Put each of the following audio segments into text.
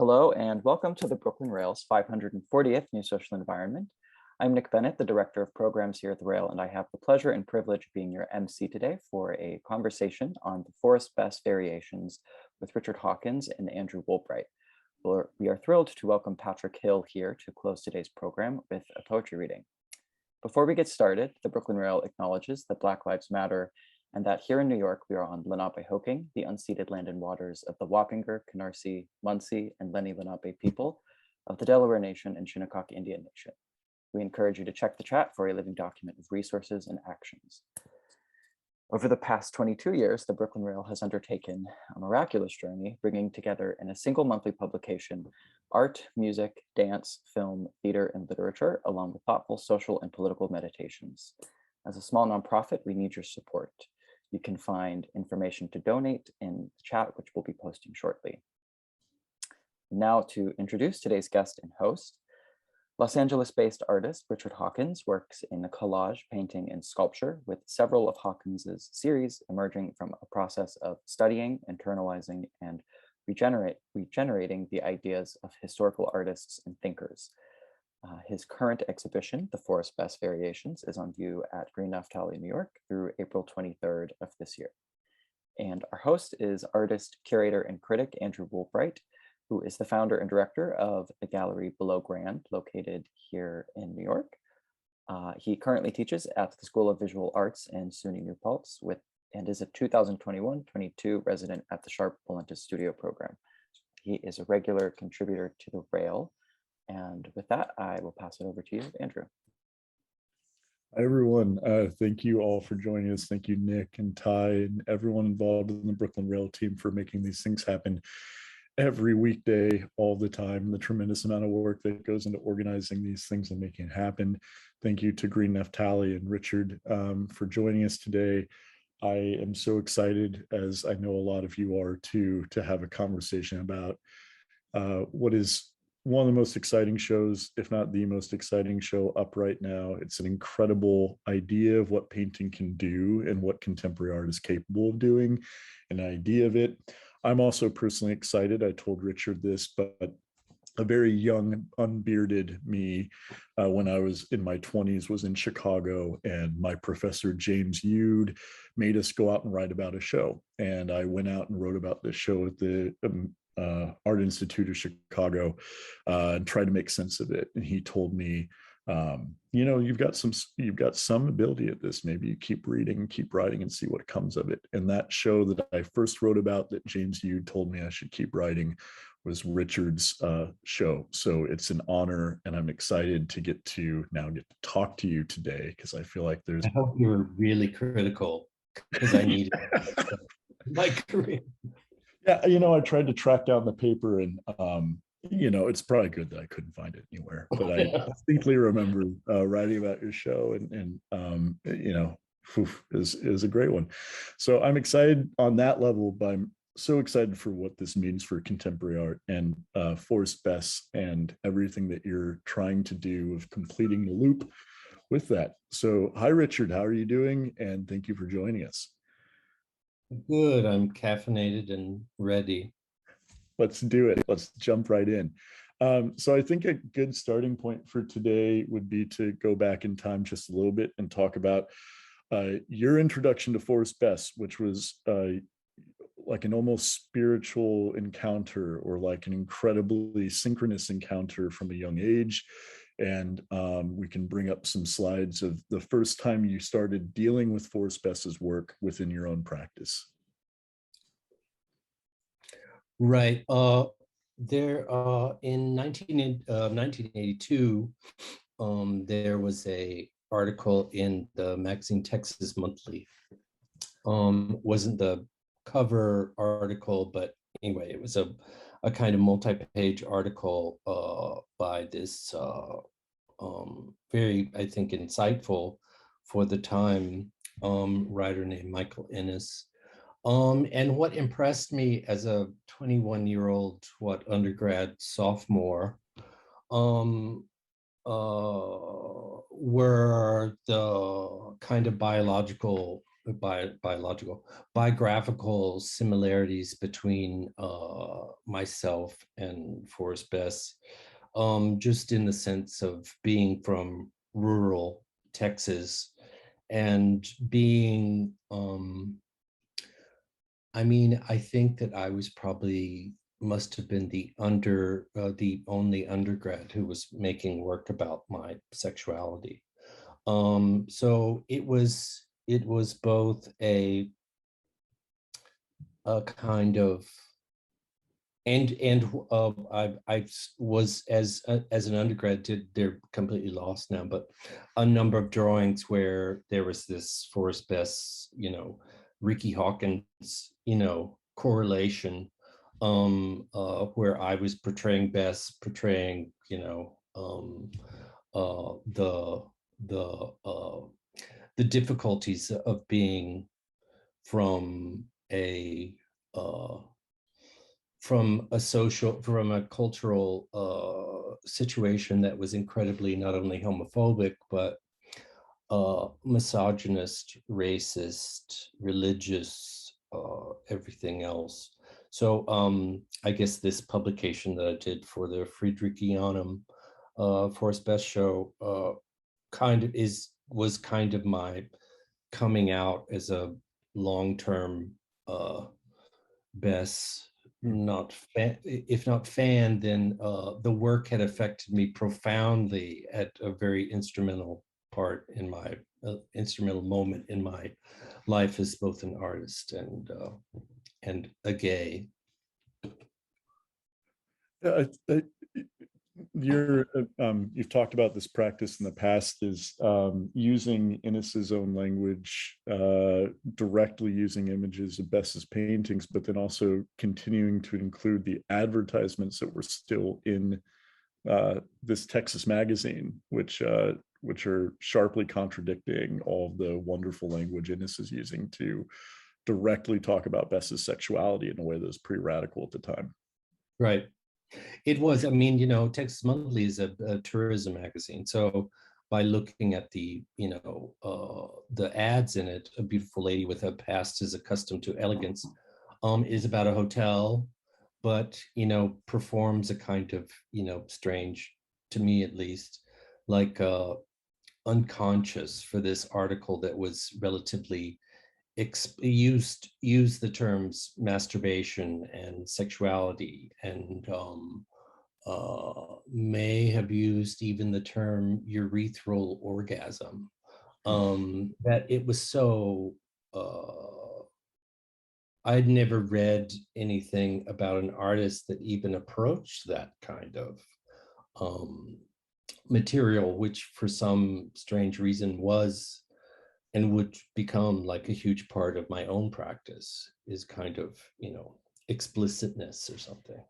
Hello and welcome to the Brooklyn Rail's 540th New Social Environment. I'm Nick Bennett, the Director of Programs here at the Rail, and I have the pleasure and privilege of being your MC today for a conversation on the forest best variations with Richard Hawkins and Andrew Woolbright. We are thrilled to welcome Patrick Hill here to close today's program with a poetry reading. Before we get started, the Brooklyn Rail acknowledges that Black Lives Matter and that here in New York, we are on Lenape-Hoking, the unceded land and waters of the Wappinger, Canarsie, Munsee, and Lenni Lenape people of the Delaware Nation and Shinnecock Indian Nation. We encourage you to check the chat for a living document of resources and actions. Over the past 22 years, the Brooklyn Rail has undertaken a miraculous journey, bringing together in a single monthly publication, art, music, dance, film, theater, and literature, along with thoughtful social and political meditations. As a small nonprofit, we need your support. You can find information to donate in the chat, which we'll be posting shortly. Now to introduce today's guest and host. Los Angeles-based artist Richard Hawkins works in the collage, painting, and sculpture, with several of Hawkins's series emerging from a process of studying, internalizing, and regenerating the ideas of historical artists and thinkers. His current exhibition, The Forest Best Variations, is on view at Greene Naftali, New York through April 23rd of this year. And our host is artist, curator, and critic Andrew Woolbright, who is the founder and director of the gallery Below Grand, located here in New York. He currently teaches at the School of Visual Arts in SUNY New Paltz and is a 2021-22 resident at the Sharp Valentis Studio program. He is a regular contributor to the Rail. And with that, I will pass it over to you, Andrew. Hi, everyone. Thank you all for joining us. Thank you, Nick and Ty and everyone involved in the Brooklyn Rail team for making these things happen every weekday, all the time. The tremendous amount of work that goes into organizing these things and making it happen. Thank you to Greene Naftali and Richard for joining us today. I am so excited, as I know a lot of you are too, to have a conversation about what is one of the most exciting shows, if not the most exciting show up right now. It's an incredible idea of what painting can do and what contemporary art is capable of doing, an idea of it. I'm also personally excited. I told Richard this, but a very young, unbearded me when I was in my 20s was in Chicago, and my professor, James Yude, made us go out and write about a show. And I went out and wrote about this show at the Art Institute of Chicago and tried to make sense of it. And he told me, you've got some ability at this. Maybe you keep reading, keep writing, and see what comes of it. And that show that I first wrote about, that James Yude told me I should keep writing, was Richard's show. So it's an honor, and I'm excited to get to talk to you today, because I feel like there's. I hope you were really critical, because I need my career. Yeah, I tried to track down the paper, and it's probably good that I couldn't find it anywhere. But I distinctly remember writing about your show, and is a great one. So I'm excited on that level, but I'm so excited for what this means for contemporary art and forest best and everything that you're trying to do of completing the loop with that. So hi, Richard, how are you doing? And thank you for joining us. Good, I'm caffeinated and ready. Let's do it. Let's jump right in. So I think a good starting point for today would be to go back in time just a little bit and talk about your introduction to forest best, which was like an almost spiritual encounter, or like an incredibly synchronous encounter from a young age. And we can bring up some slides of the first time you started dealing with forest best's work within your own practice. Right. There in 1982, there was a article in the magazine Texas Monthly. Wasn't the cover article, but anyway, it was a kind of multi-page article by this very, I think, insightful for the time writer named Michael Ennis. And what impressed me as a 21-year-old, undergrad sophomore, were the kind of biological biographical similarities between myself and Forrest Bess, just in the sense of being from rural Texas and being, I mean, I think that I was probably must have been the only undergrad who was making work about my sexuality. So it was both a kind of, I was as an undergrad they're completely lost now, but a number of drawings where there was this Forrest Bess, Ricky Hawkins, correlation, where I was portraying Bess, portraying, the difficulties of being from a cultural situation that was incredibly not only homophobic but misogynist, racist, religious, everything else. So I guess this publication that I did for the Friedrichianum Forrest Bess show was kind of my coming out as a long-term Bess, if not fan, then the work had affected me profoundly at a very instrumental part in my instrumental moment in my life as both an artist and a gay. You've talked about this practice in the past, is using Innes's own language, directly using images of Bess's paintings, but then also continuing to include the advertisements that were still in this Texas magazine, which are sharply contradicting all of the wonderful language Innes is using to directly talk about Bess's sexuality in a way that was pretty radical at the time. Right. It was, I mean, Texas Monthly is a tourism magazine. So by looking at the, the ads in it, a beautiful lady with a past is accustomed to elegance, is about a hotel, but, performs a kind of, strange, to me at least, like unconscious for this article that was relatively used the terms masturbation and sexuality, and may have used even the term urethral orgasm. That it was so, I'd never read anything about an artist that even approached that kind of material, which for some strange reason was and would become like a huge part of my own practice, is kind of, explicitness or something.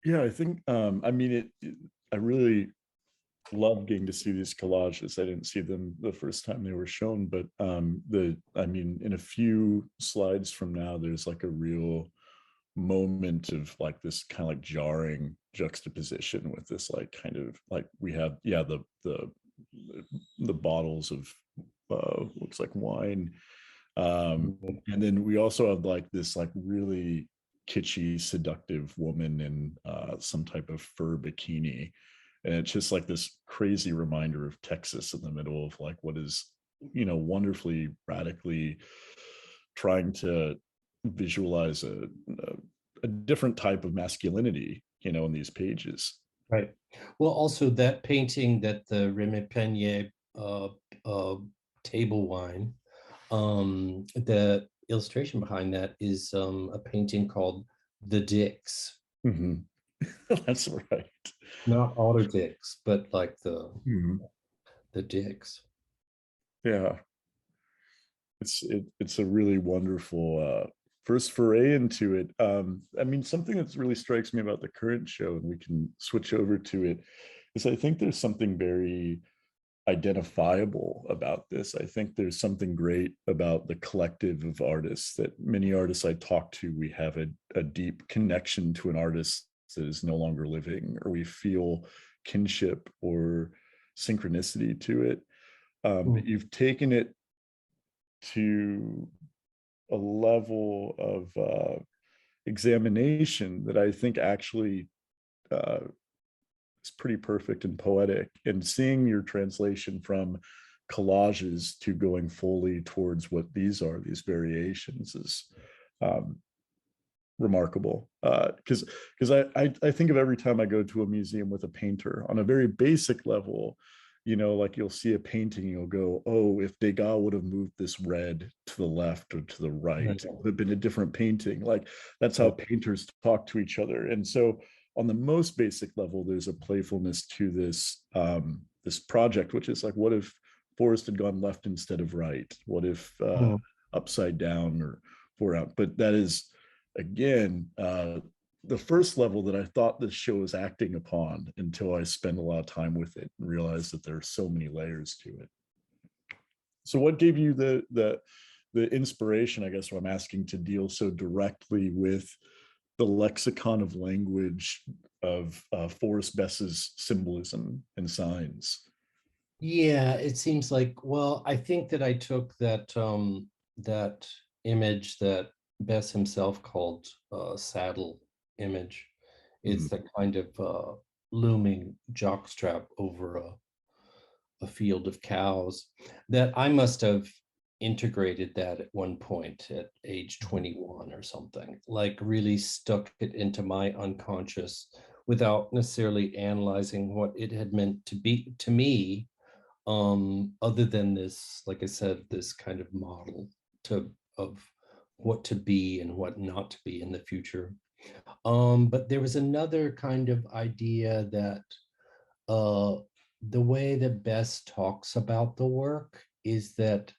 Yeah, I think, I mean, I really love getting to see these collages. I didn't see them the first time they were shown, but in a few slides from now, there's like a real moment of like this kind of like jarring juxtaposition with this like kind of like we have, the bottles of looks like wine, and then we also have like this like really kitschy seductive woman in some type of fur bikini, and it's just like this crazy reminder of Texas in the middle of like what is wonderfully radically trying to visualize a different type of masculinity in these pages. Right. Well, also that painting that the Remy Peigne table wine, the illustration behind that is a painting called The Dicks. Mm-hmm. That's right. Not Auto Dicks, but like the Dicks. Yeah. It's a really wonderful first foray into it. I mean, something that really strikes me about the current show, and we can switch over to it, is I think there's something very identifiable about this. I think there's something great about the collective of artists, that many artists I talk to, we have a deep connection to an artist that is no longer living, or we feel kinship or synchronicity to it. You've taken it to a level of examination that I think actually is pretty perfect and poetic. And seeing your translation from collages to going fully towards what these are, these variations, is remarkable. Because I think of every time I go to a museum with a painter on a very basic level, you know, like you'll see a painting, you'll go, oh, if Degas would have moved this red to the left or to the right, it would have been a different painting. Like that's how painters talk to each other. And so on the most basic level, there's a playfulness to this this project, which is like, what if Forrest had gone left instead of right? What if upside down or four out? But that is, again, the first level that I thought this show was acting upon until I spent a lot of time with it and realized that there are so many layers to it. So what gave you the inspiration, I guess, what I'm asking, to deal so directly with the lexicon of language of Forrest Bess's symbolism and signs? Yeah, it seems like, well, I think that I took that that image that Bess himself called saddle image. It's the kind of looming jockstrap over a field of cows, that I must have integrated that at one point at age 21 or something, like really stuck it into my unconscious without necessarily analyzing what it had meant to be to me, other than this, like I said, this kind of model of what to be and what not to be in the future. But there was another kind of idea that the way that Bess talks about the work is that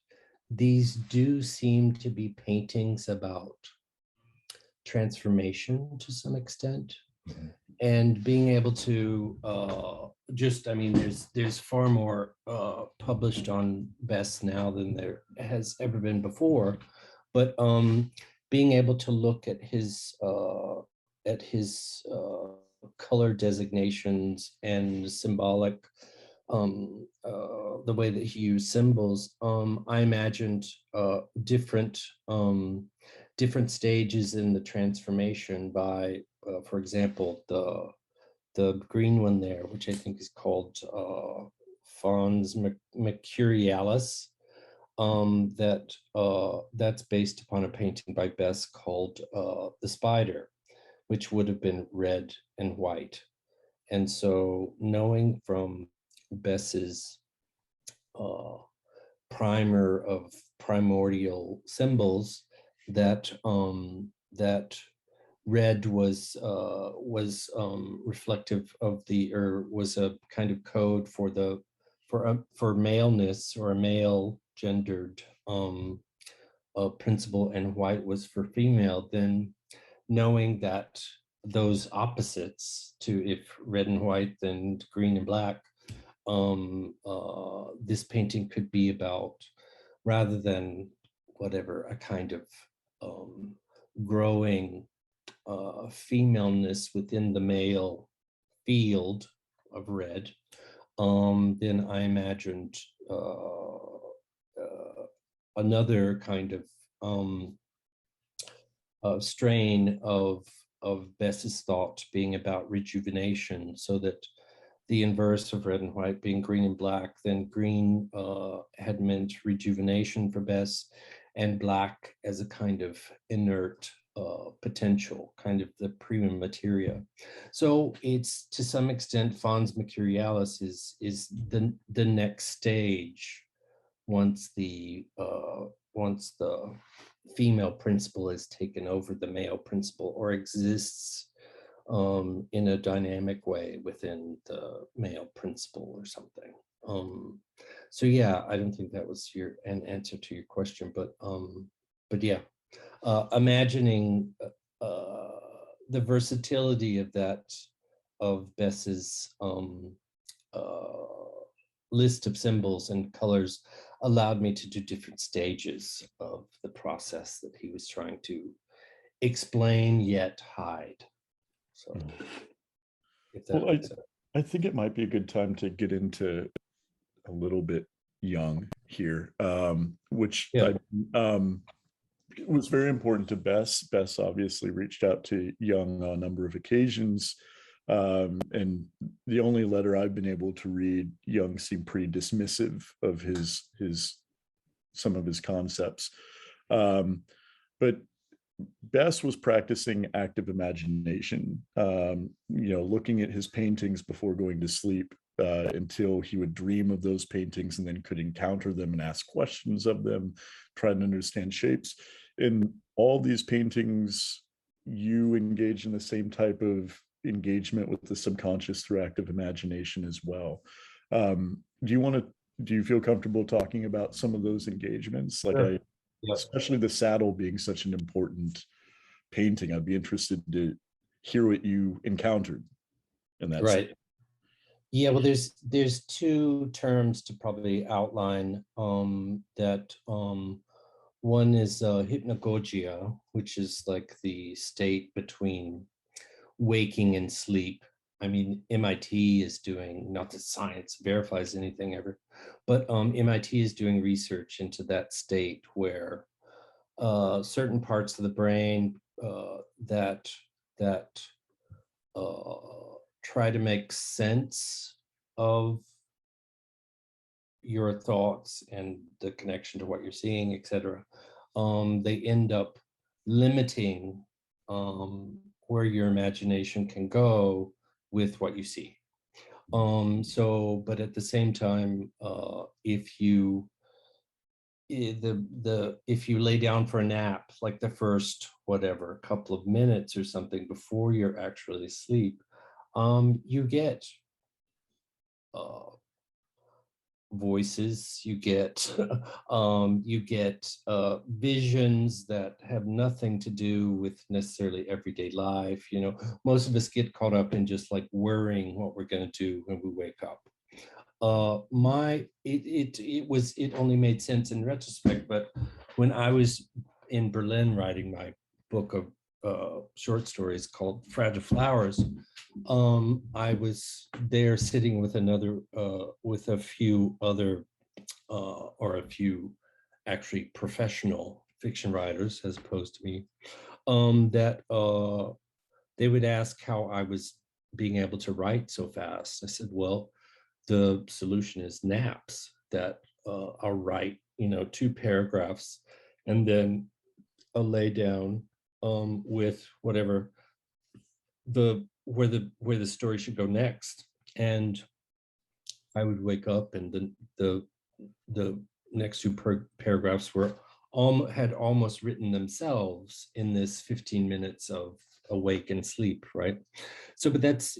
these do seem to be paintings about transformation to some extent. And being able to I mean, there's far more published on Bess now than there has ever been before, but being able to look at his color designations and symbolic, the way that he used symbols, I imagined different stages in the transformation by, for example, the green one there, which I think is called Fons Mercurialis, that's based upon a painting by Bess called The Spider, which would have been red and white. And so knowing from Bess's primer of primordial symbols that that red was reflective of the, or was a kind of code for the for maleness, or a male gendered principle, and white was for female, then knowing that those opposites, to if red and white, then green and black, this painting could be about, rather than whatever, a kind of growing femaleness within the male field of red, then I imagined another kind of strain of Bess's thought being about rejuvenation, so that the inverse of red and white being green and black, then green had meant rejuvenation for Bess, and black as a kind of inert potential, kind of the prima materia. So it's, to some extent, Fons Mercurialis is the next stage once the female principle is taken over the male principle, or exists in a dynamic way within the male principle or something. So yeah, I don't think that was an answer to your question, but yeah, imagining the versatility of that, of Bess's list of symbols and colors, allowed me to do different stages of the process that he was trying to explain yet hide. So, if that makes sense. I think it might be a good time to get into a little bit, Jung here, which Yeah. was very important to Bess. Bess obviously reached out to Jung on a number of occasions. And the only letter I've been able to read, Jung seemed pretty dismissive of some of his concepts. But Bess was practicing active imagination, looking at his paintings before going to sleep, until he would dream of those paintings and then could encounter them and ask questions of them, trying to understand shapes. In all these paintings, you engage in the same type of engagement with the subconscious through active imagination as well. Do you feel comfortable talking about some of those engagements? Sure. Especially the saddle being such an important painting, I'd be interested to hear what you encountered in that. Right. Yeah, well, there's two terms to probably outline, that one is hypnagogia, which is like the state between waking and sleep. I mean, MIT is doing, not that science verifies anything ever, but MIT is doing research into that state where certain parts of the brain that try to make sense of your thoughts and the connection to what you're seeing, etc. They end up limiting where your imagination can go with what you see. But at the same time, if you lay down for a nap, like the first couple of minutes or something before you're actually asleep, you get voices, you get visions that have nothing to do with necessarily everyday life. Most of us get caught up in just like worrying what we're going to do when we wake up. It only made sense in retrospect, but when I was in Berlin writing my book of short stories called Fragile Flowers, I was there sitting with with a few other, or a few actually professional fiction writers as opposed to me, that they would ask how I was being able to write so fast. I said, well, the solution is naps, that I'll write, 2 paragraphs and then I'll lay down with whatever where the story should go next, and I would wake up and the next 2 paragraphs had almost written themselves in this 15 minutes of awake and sleep, right? So, but that's,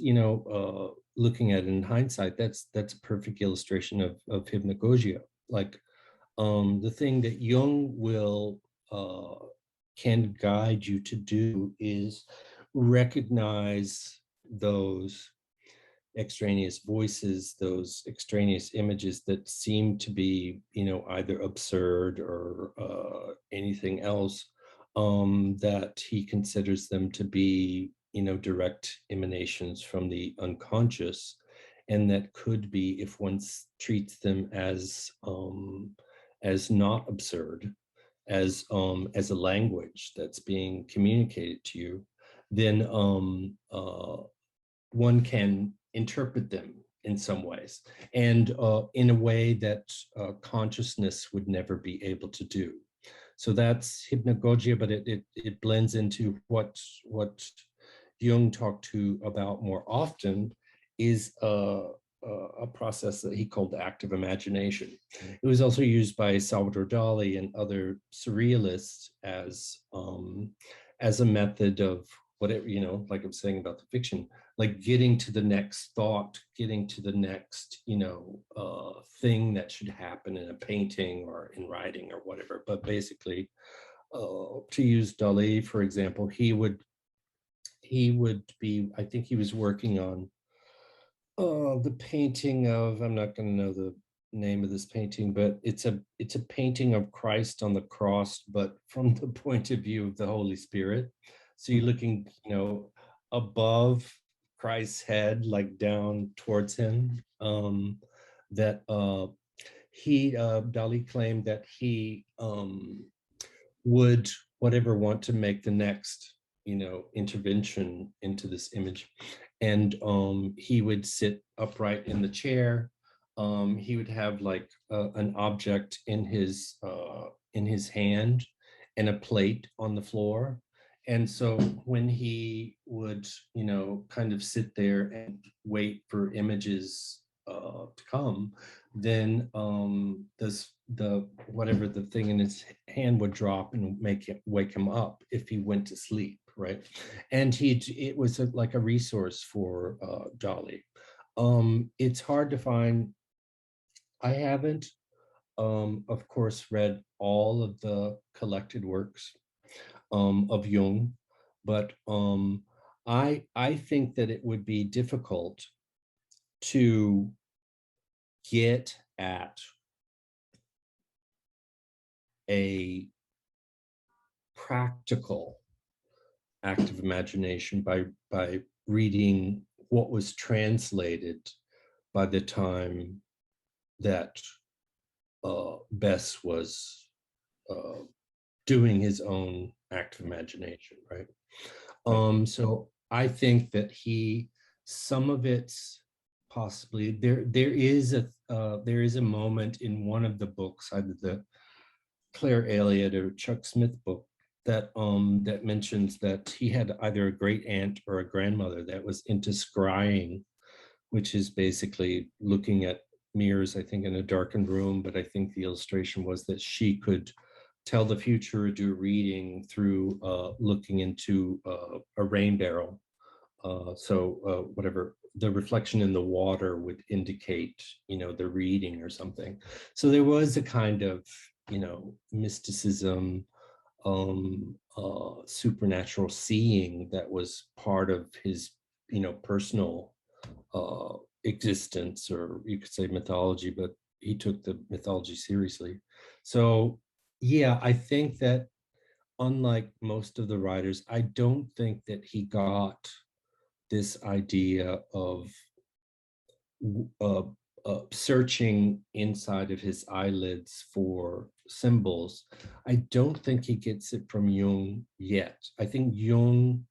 looking at it in hindsight, that's a perfect illustration of hypnagogia. Like the thing that Jung can guide you to do is recognize those extraneous voices, those extraneous images that seem to be, either absurd or anything else, that he considers them to be, direct emanations from the unconscious, and that could be, if one treats them as not absurd, as a language that's being communicated to you, then one can interpret them in some ways, and in a way that consciousness would never be able to do. So that's hypnagogia, but it blends into what Jung talked about more often, is a process that he called active imagination. It was also used by Salvador Dali and other surrealists as a method of whatever, like I'm saying about the fiction, like getting to the next thought, getting to the next, thing that should happen in a painting or in writing or whatever. But basically, to use Dali, for example, he would be, I think he was working on the painting of, I'm not going to know the name of this painting, but it's a painting of Christ on the cross, but from the point of view of the Holy Spirit. So you're looking, above Christ's head, like down towards him. That Dali claimed that he would want to make the next, intervention into this image. And he would sit upright in the chair. He would have like an object in his hand and a plate on the floor. And so when he would, kind of sit there and wait for images to come, then the thing in his hand would drop and wake him up if he went to sleep, right? And it was like a resource for Dali. It's hard to find. I haven't, of course, read all of the collected works of Jung, but I think that it would be difficult to get at a practical act of imagination by reading what was translated by the time that Bess was doing his own act of imagination, right? So I think that some of it's possibly there is a moment in one of the books, either the Claire Elliott or Chuck Smith book, that mentions that he had either a great aunt or a grandmother that was into scrying, which is basically looking at mirrors, I think, in a darkened room. But I think the illustration was that she could tell the future or do a reading through looking into a rain barrel. So whatever the reflection in the water would indicate, the reading or something. So there was a kind of, mysticism, supernatural seeing that was part of his, personal existence, or you could say mythology, but he took the mythology seriously. So yeah, I think that unlike most of the writers, I don't think that he got this idea of searching inside of his eyelids for symbols. I don't think he gets it from Jung yet. I think Jung,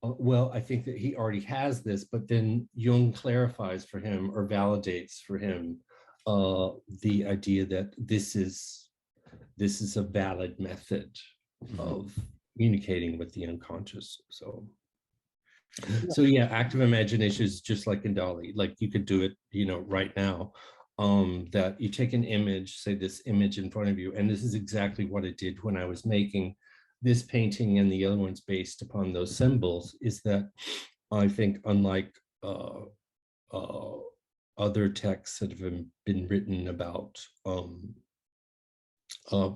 I think that he already has this, but then Jung clarifies for him or validates for him the idea that this is a valid method of communicating with the unconscious. So yeah, active imagination is just like in Dali. Like you could do it, right now. That you take an image, say this image in front of you, and this is exactly what it did when I was making this painting and the other ones based upon those symbols. Is that I think, unlike other texts that have been written about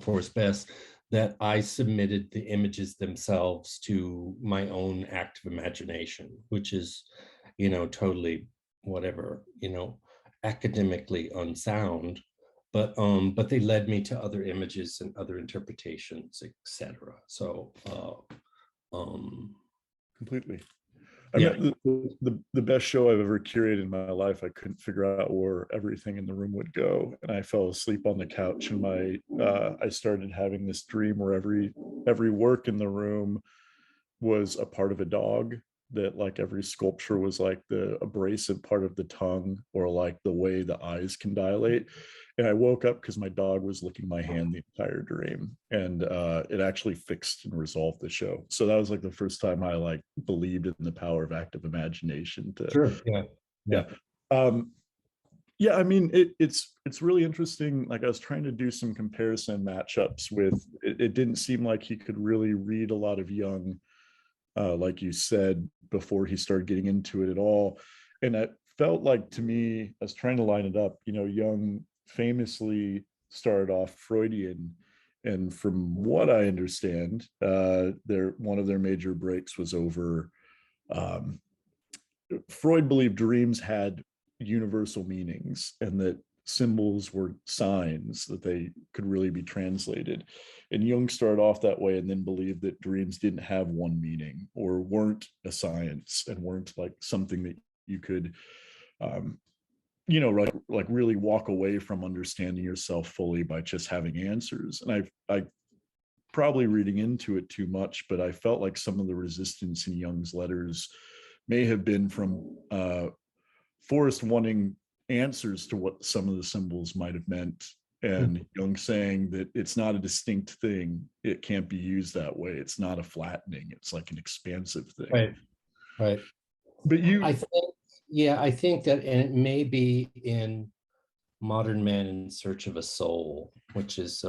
Forrest Bess, that I submitted the images themselves to my own active imagination, which is, totally whatever, academically unsound, but they led me to other images and other interpretations, etc. So completely. Yeah. The best show I've ever curated in my life, I couldn't figure out where everything in the room would go, and I fell asleep on the couch, and I started having this dream where every work in the room was a part of a dog, that like every sculpture was like the abrasive part of the tongue, or like the way the eyes can dilate. And I woke up because my dog was licking my hand the entire dream, and it actually fixed and resolved the show. So that was like the first time I like believed in the power of active imagination to Sure. Yeah. Yeah, I mean, it's really interesting. Like I was trying to do some comparison matchups with it didn't seem like he could really read a lot of Jung, like you said, before he started getting into it at all. And it felt like, to me, I was trying to line it up, Jung famously started off Freudian. And from what I understand, one of their major breaks was over Freud believed dreams had universal meanings, and that symbols were signs that they could really be translated. And Jung started off that way, and then believed that dreams didn't have one meaning, or weren't a science, and weren't like something that you could like really walk away from understanding yourself fully by just having answers. And I probably reading into it too much, but I felt like some of the resistance in Jung's letters may have been from Forrest wanting answers to what some of the symbols might have meant, and Jung saying that it's not a distinct thing, it can't be used that way, it's not a flattening, it's like an expansive thing. Right. But I think that, and it may be in Modern Man in Search of a Soul, which is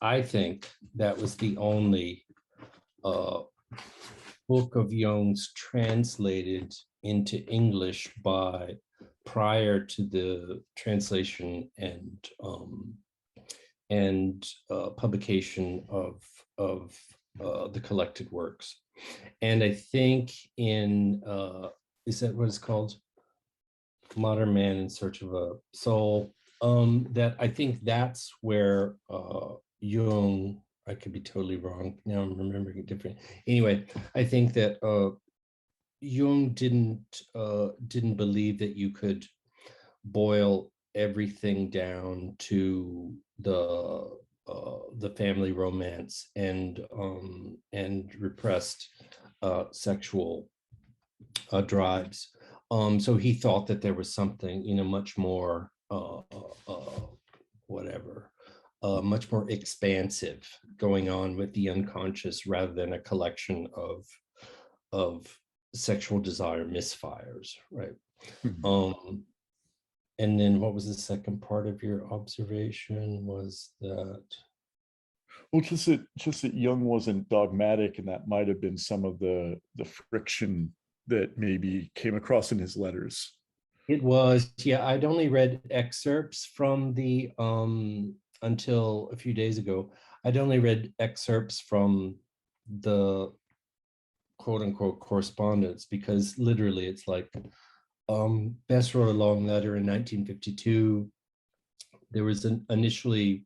I think that was the only book of Jung's translated into English prior to the translation and publication of the collected works. And I think in is that what it's called? Modern Man in Search of a Soul. That I think that's where Jung, I could be totally wrong. Now I'm remembering it different. Anyway, I think that Jung didn't believe that you could boil everything down to the family romance and repressed sexual drives. So he thought that there was something, much more much more expansive going on with the unconscious rather than a collection of sexual desire misfires, right? And then what was the second part of your observation? Was that? Well, just that Jung wasn't dogmatic, and that might have been some of the friction that maybe came across in his letters. It was, yeah. I'd only read excerpts from the until a few days ago. I'd only read excerpts from the quote unquote correspondence, because literally it's like Bess wrote a long letter in 1952. There was initially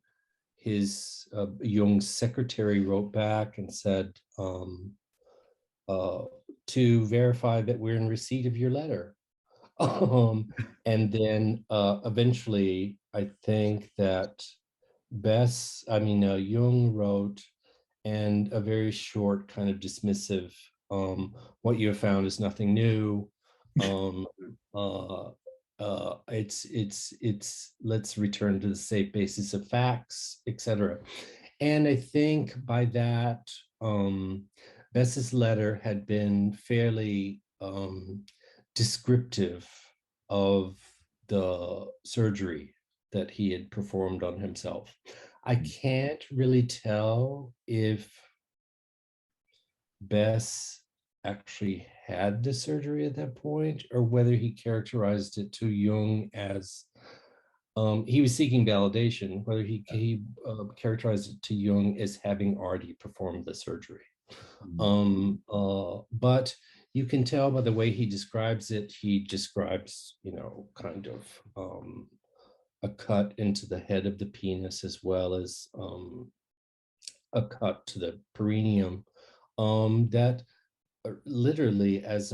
his Jung's secretary wrote back and said to verify that we're in receipt of your letter. And then eventually, I think that Jung wrote, and a very short kind of dismissive, what you have found is nothing new. It's let's return to the safe basis of facts, etc. And I think by that, Bess's letter had been fairly descriptive of the surgery that he had performed on himself. I can't really tell if Bess actually had the surgery at that point, or whether he characterized it to Jung as he was seeking validation, whether he characterized it to Jung as having already performed the surgery. But you can tell by the way he describes it. He describes, kind of a cut into the head of the penis, as well as a cut to the perineum. That literally, as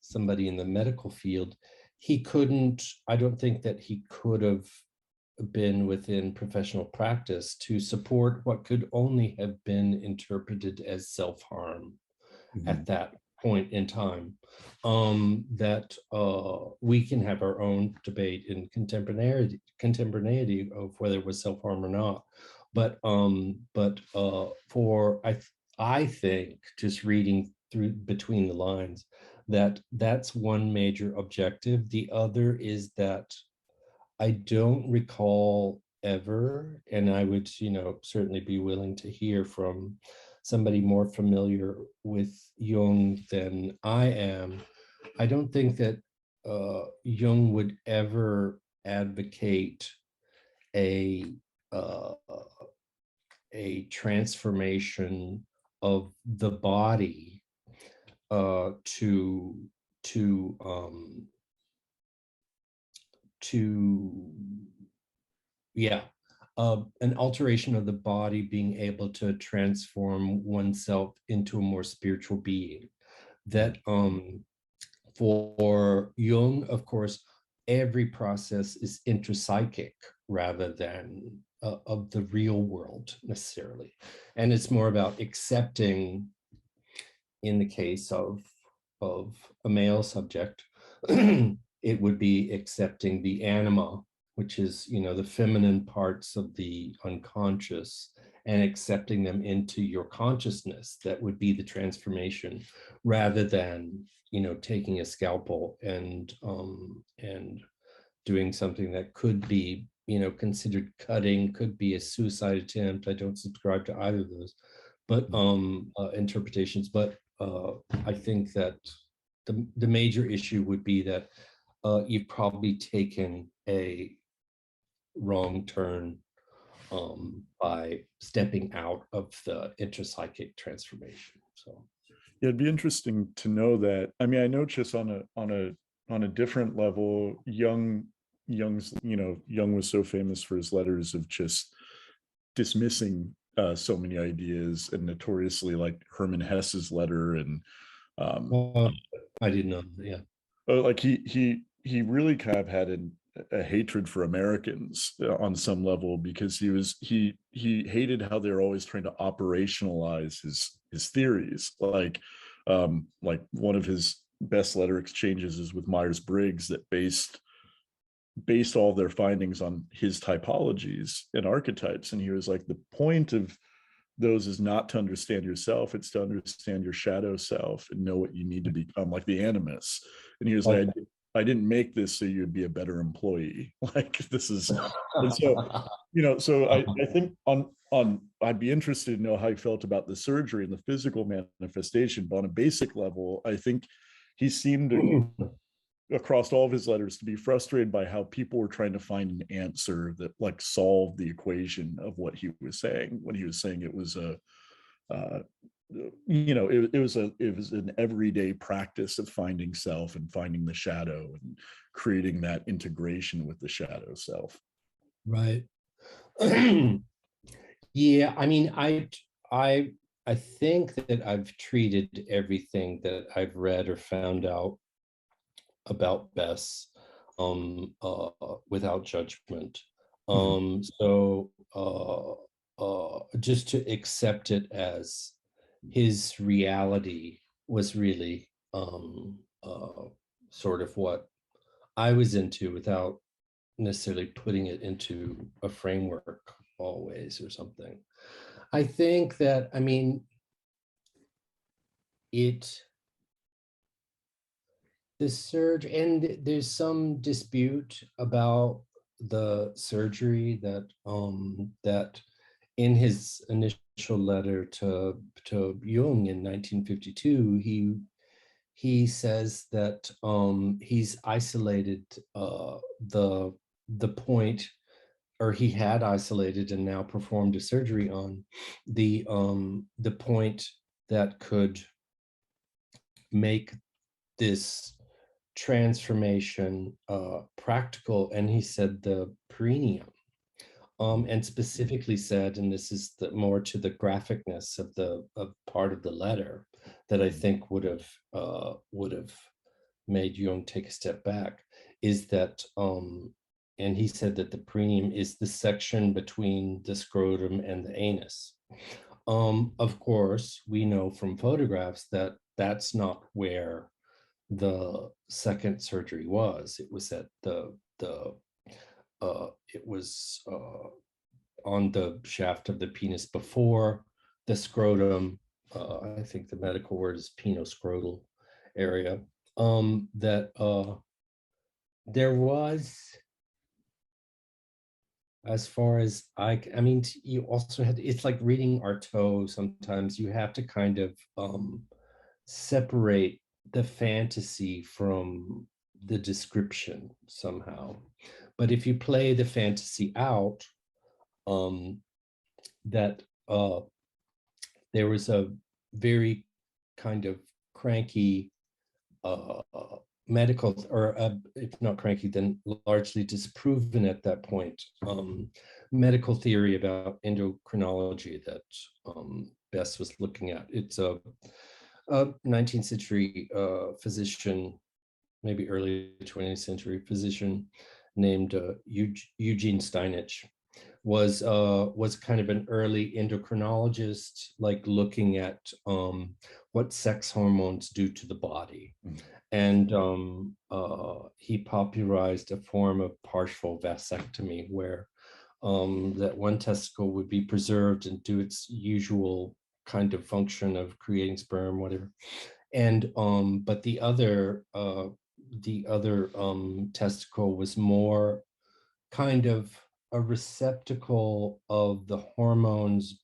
somebody in the medical field, I don't think that he could have been within professional practice to support what could only have been interpreted as self-harm at that point in time. That we can have our own debate in contemporaneity of whether it was self-harm or not. But I think, just reading through between the lines, that's one major objective. The other is that I don't recall ever, and I would, certainly be willing to hear from somebody more familiar with Jung than I am. I don't think that Jung would ever advocate a transformation of the body an alteration of the body being able to transform oneself into a more spiritual being. That For Jung, of course, every process is intrapsychic rather than of the real world necessarily. And it's more about accepting, in the case of a male subject, it would be accepting the anima, which is, the feminine parts of the unconscious, and accepting them into your consciousness. That would be the transformation, rather than, taking a scalpel and doing something that could be, considered cutting, could be a suicide attempt. I don't subscribe to either of those, but interpretations. But I think that the major issue would be that you've probably taken a wrong turn by stepping out of the intrapsychic transformation. So yeah, it'd be interesting to know that. I mean, I know just on a different level, Jung was so famous for his letters of just dismissing so many ideas, and notoriously, like Hermann Hesse's letter, and I didn't know. Yeah, like he really kind of had a hatred for Americans on some level, because he hated how they're always trying to operationalize his theories. Like one of his best letter exchanges is with Myers-Briggs, that based all their findings on his typologies and archetypes. And he was like, the point of those is not to understand yourself, it's to understand your shadow self and know what you need to become, like the animus. And he was like, I didn't make this so you'd be a better employee. Like, this is, and so, so I think I'd be interested to know how he felt about the surgery and the physical manifestation, but on a basic level, I think he seemed to, across all of his letters, to be frustrated by how people were trying to find an answer that like solved the equation of what he was saying, when he was saying it was it was an everyday practice of finding self and finding the shadow and creating that integration with the shadow self. Right. Yeah, I mean, I think that I've treated everything that I've read or found out about Bess without judgment. So just to accept it as his reality was really sort of what I was into, without necessarily putting it into a framework always or something. I think that, I mean, the surge, and there's some dispute about the surgery that that in his initial letter to Jung in 1952, he says that he's isolated the point, or he had isolated and now performed a surgery on the point that could make this transformation practical. And he said the perineum, and specifically said, and this is more to the graphicness of part of the letter that I think would have made Jung take a step back, is that and he said that the perineum is the section between the scrotum and the anus. Of course, we know from photographs that that's not where the second surgery was. It was at it was on the shaft of the penis before the scrotum. I think the medical word is penoscrotal area. That there was, as far as I mean, you also had, it's like reading Artaud. Sometimes you have to kind of separate the fantasy from the description somehow. But if you play the fantasy out, that there was a very kind of cranky medical, or if not cranky, then largely disproven at that point, medical theory about endocrinology that Bess was looking at. It's a 19th century physician maybe early 20th century physician named Eugene Steinitz, was kind of an early endocrinologist, like looking at what sex hormones do to the body. And he popularized a form of partial vasectomy where that one testicle would be preserved and do its usual kind of function of creating sperm, whatever. And but the other testicle was more kind of a receptacle of the hormones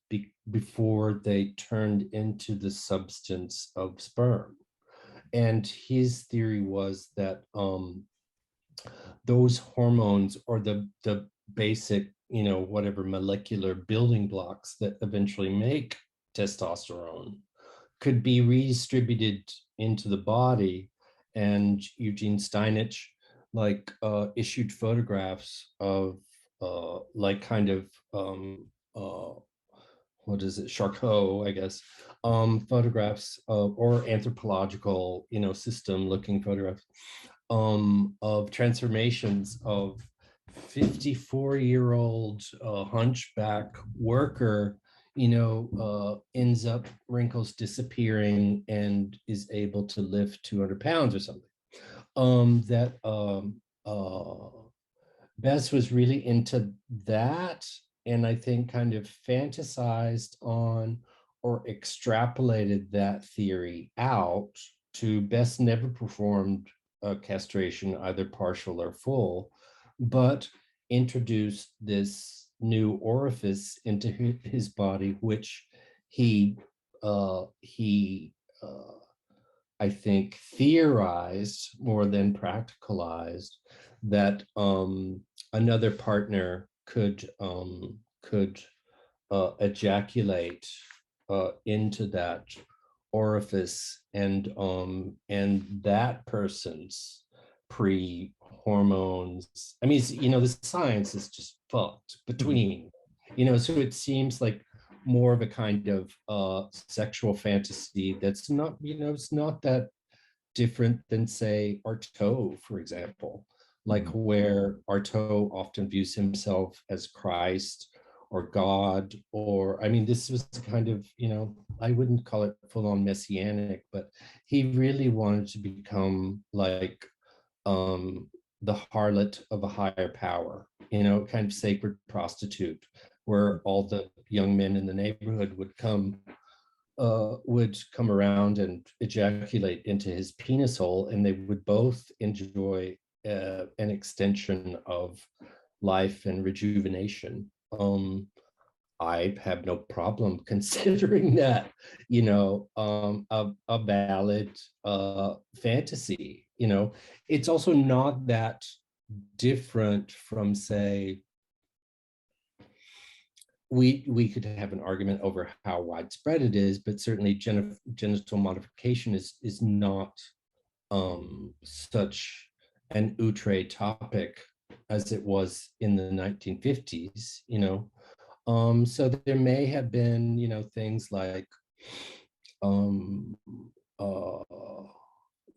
before they turned into the substance of sperm. And his theory was that those hormones, or the basic, whatever molecular building blocks that eventually make testosterone, could be redistributed into the body. And Eugene Steinitz issued photographs of what is it, Charcot, I guess, photographs or anthropological, system looking photographs of transformations of 54-year-old hunchback worker, ends up wrinkles disappearing and is able to lift 200 pounds or something. Bess was really into that, and I think kind of fantasized on or extrapolated that theory out to Bess never performed castration, either partial or full, but introduced this new orifice into his body, which he I think theorized more than practicalized that another partner could ejaculate into that orifice, and that person's pre-hormones. I mean, the science is just fucked between, so it seems like more of a kind of sexual fantasy that's not, it's not that different than, say, Artaud, for example, where Artaud often views himself as Christ or God, or, I mean, this was kind of, I wouldn't call it full-on messianic, but he really wanted to become like the harlot of a higher power, kind of sacred prostitute, where all the young men in the neighborhood would come around and ejaculate into his penis hole, and they would both enjoy an extension of life and rejuvenation. I have no problem considering that, a valid fantasy. It's also not that different from, say, we could have an argument over how widespread it is, but certainly genital modification is not such an outre topic as it was in the 1950s, so there may have been, things like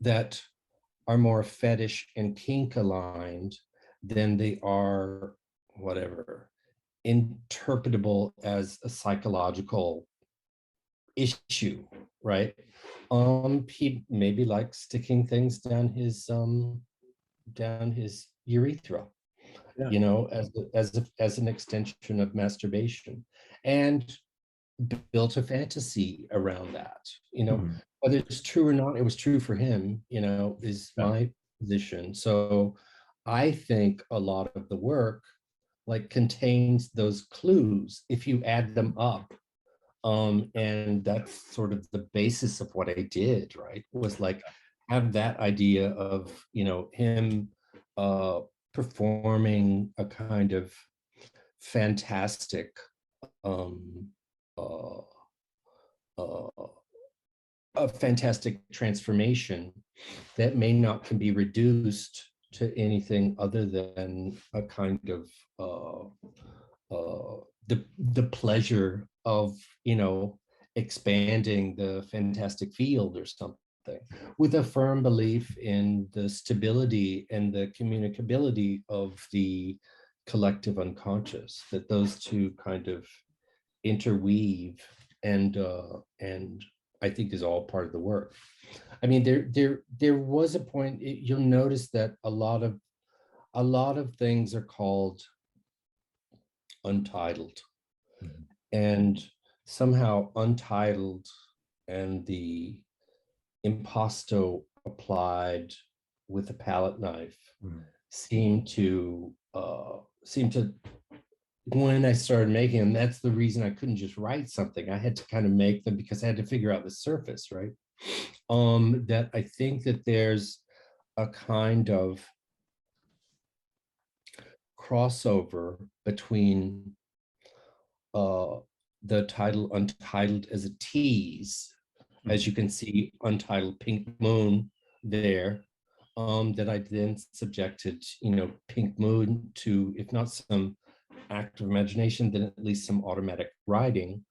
that are more fetish and kink aligned than they are, whatever, interpretable as a psychological issue, right? He maybe likes sticking things down his urethra, as an extension of masturbation, and built a fantasy around that. Whether it's true or not, it was true for him, is my position. So I think a lot of the work contains those clues if you add them up. And that's sort of the basis of what I did, right? Was have that idea of, him performing a kind of fantastic a fantastic transformation that may not can be reduced to anything other than a kind of the pleasure of expanding the fantastic field or something. something, with a firm belief in the stability and the communicability of the collective unconscious, that those two kind of interweave, and I think is all part of the work. I mean, there was a point, you'll notice that a lot of things are called untitled, and somehow untitled and the impasto applied with a palette knife seem to when I started making them, that's the reason I couldn't just write something. I had to kind of make them because I had to figure out the surface, right? That I think that there's a kind of crossover between the title Untitled as a tease, as you can see, Untitled Pink Moon there, that I then subjected, Pink Moon to, if not some act of imagination, then at least some automatic writing.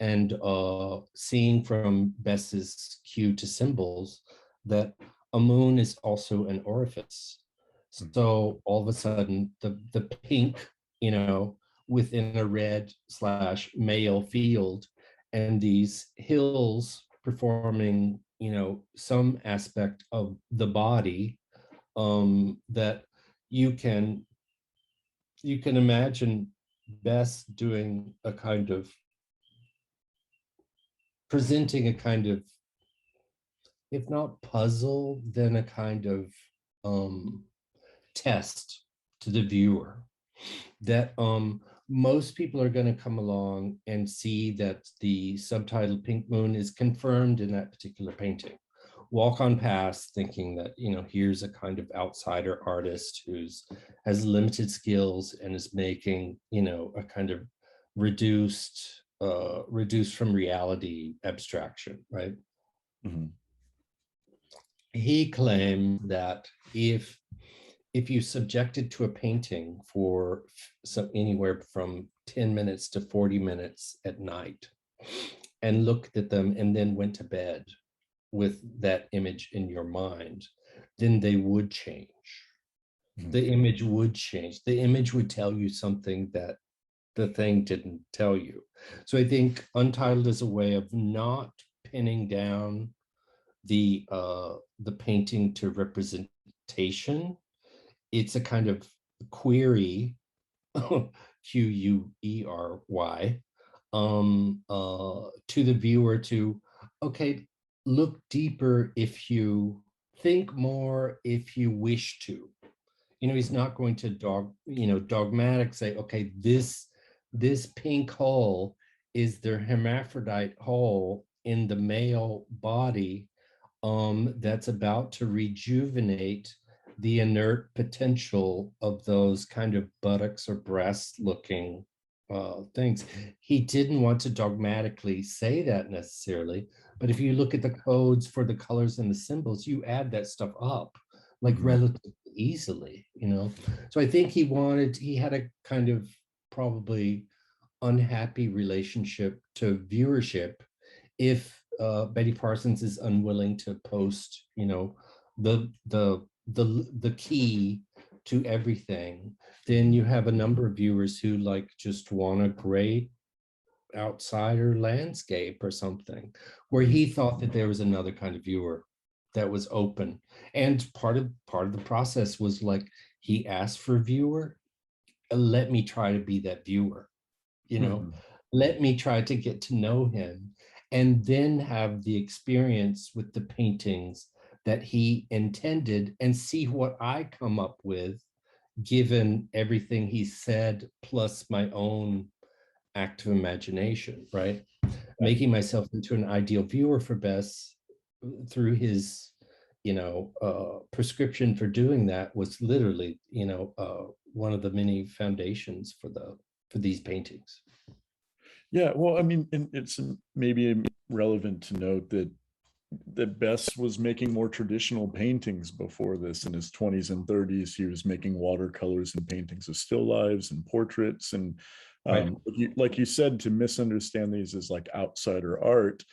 And seeing from Bess's cue to symbols that a moon is also an orifice. So all of a sudden, the pink, within a red / male field, and these hills performing, some aspect of the body, that you can imagine Bess doing a kind of, presenting a kind of, if not puzzle, then a kind of test to the viewer, that most people are going to come along and see that the subtitle Pink Moon is confirmed in that particular painting, walk on past thinking that, here's a kind of outsider artist has limited skills and is making, a kind of reduced from reality abstraction, right? He claimed that if you subjected to a painting for anywhere from 10 minutes to 40 minutes at night and looked at them and then went to bed with that image in your mind, then they would change. The image would change. The image would tell you something that the thing didn't tell you. So I think Untitled is a way of not pinning down the painting to representation. It's a kind of query, Query, to the viewer to, okay, look deeper if you think more, if you wish to. He's not going to dogmatic say, okay, this pink hole is the hermaphrodite hole in the male body that's about to rejuvenate the inert potential of those kind of buttocks or breast looking things. He didn't want to dogmatically say that necessarily, but if you look at the codes for the colors and the symbols, you add that stuff up like relatively easily, So I think he had a kind of probably unhappy relationship to viewership if Betty Parsons is unwilling to post, the key to everything, then you have a number of viewers who just want a great outsider landscape or something, where he thought that there was another kind of viewer that was open. And part of the process was he asked for a viewer, let me try to be that viewer, let me try to get to know him, and then have the experience with the paintings that he intended and see what I come up with, given everything he said, plus my own active imagination, right? Making myself into an ideal viewer for Bess through his, prescription for doing that was literally, one of the many foundations for these paintings. Yeah, well, I mean, and it's maybe relevant to note that Bess was making more traditional paintings before this. In his 20s and 30s, he was making watercolors and paintings of still lives and portraits. And like you said, to misunderstand these as outsider art,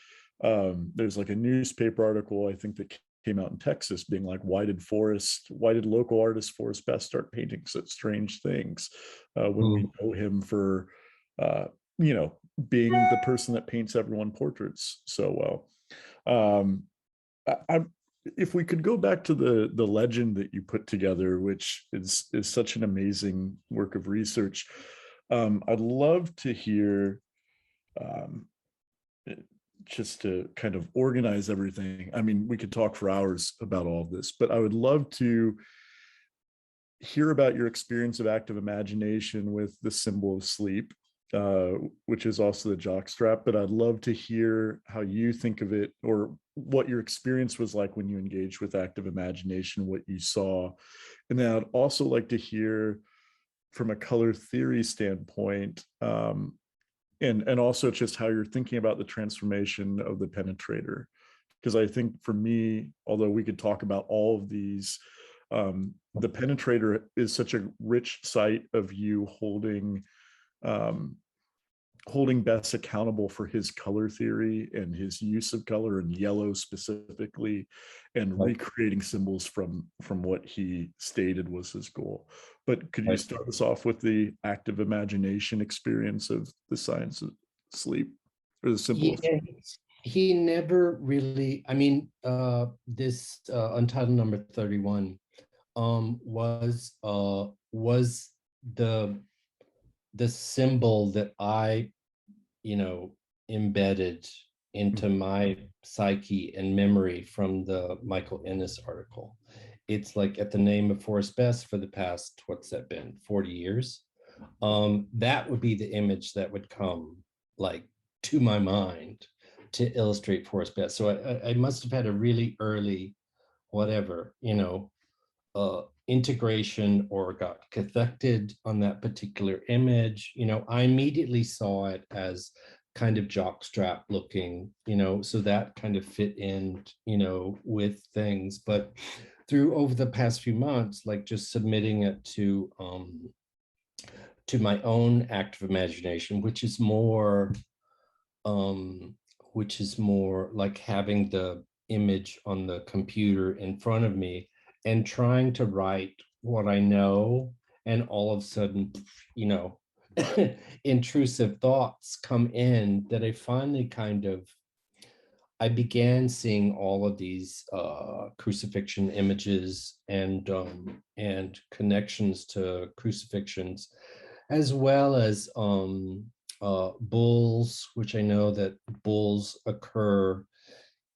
There's like a newspaper article, I think, that came out in Texas being like, why did local artist Forrest Best start painting such strange things when we know him for, being the person that paints everyone portraits so well. If we could go back to the legend that you put together, which is such an amazing work of research, I'd love to hear, just to kind of organize everything. I mean, we could talk for hours about all of this, but I would love to hear about your experience of active imagination with the symbol of sleep, which is also the jockstrap. But I'd love to hear how you think of it, or what your experience was like when you engaged with active imagination, what you saw. And then I'd also like to hear from a color theory standpoint, and also just how you're thinking about the transformation of the penetrator. Because I think for me, although we could talk about all of these, the penetrator is such a rich site of you holding Bess accountable for his color theory and his use of color, and yellow specifically, and recreating symbols from what he stated was his goal. But could you start us off with the active imagination experience of the science of sleep, or the symbol of sleep? He never really, I mean, this Untitled number 31 was the symbol that I, embedded into my psyche and memory from the Michael Ennis article. It's like at the name of Forrest Best for the past, what's that been, 40 years? That would be the image that would come like to my mind to illustrate Forrest Best. So I must have had a really early, whatever, integration, or got cathected on that particular image. I immediately saw it as kind of jockstrap looking, so that kind of fit in, with things. But through over the past few months, like just submitting it to my own active imagination, which is more like having the image on the computer in front of me and trying to write what I know, and all of a sudden, intrusive thoughts come in that I finally I began seeing all of these crucifixion images and connections to crucifixions, as well as bulls, which I know that bulls occur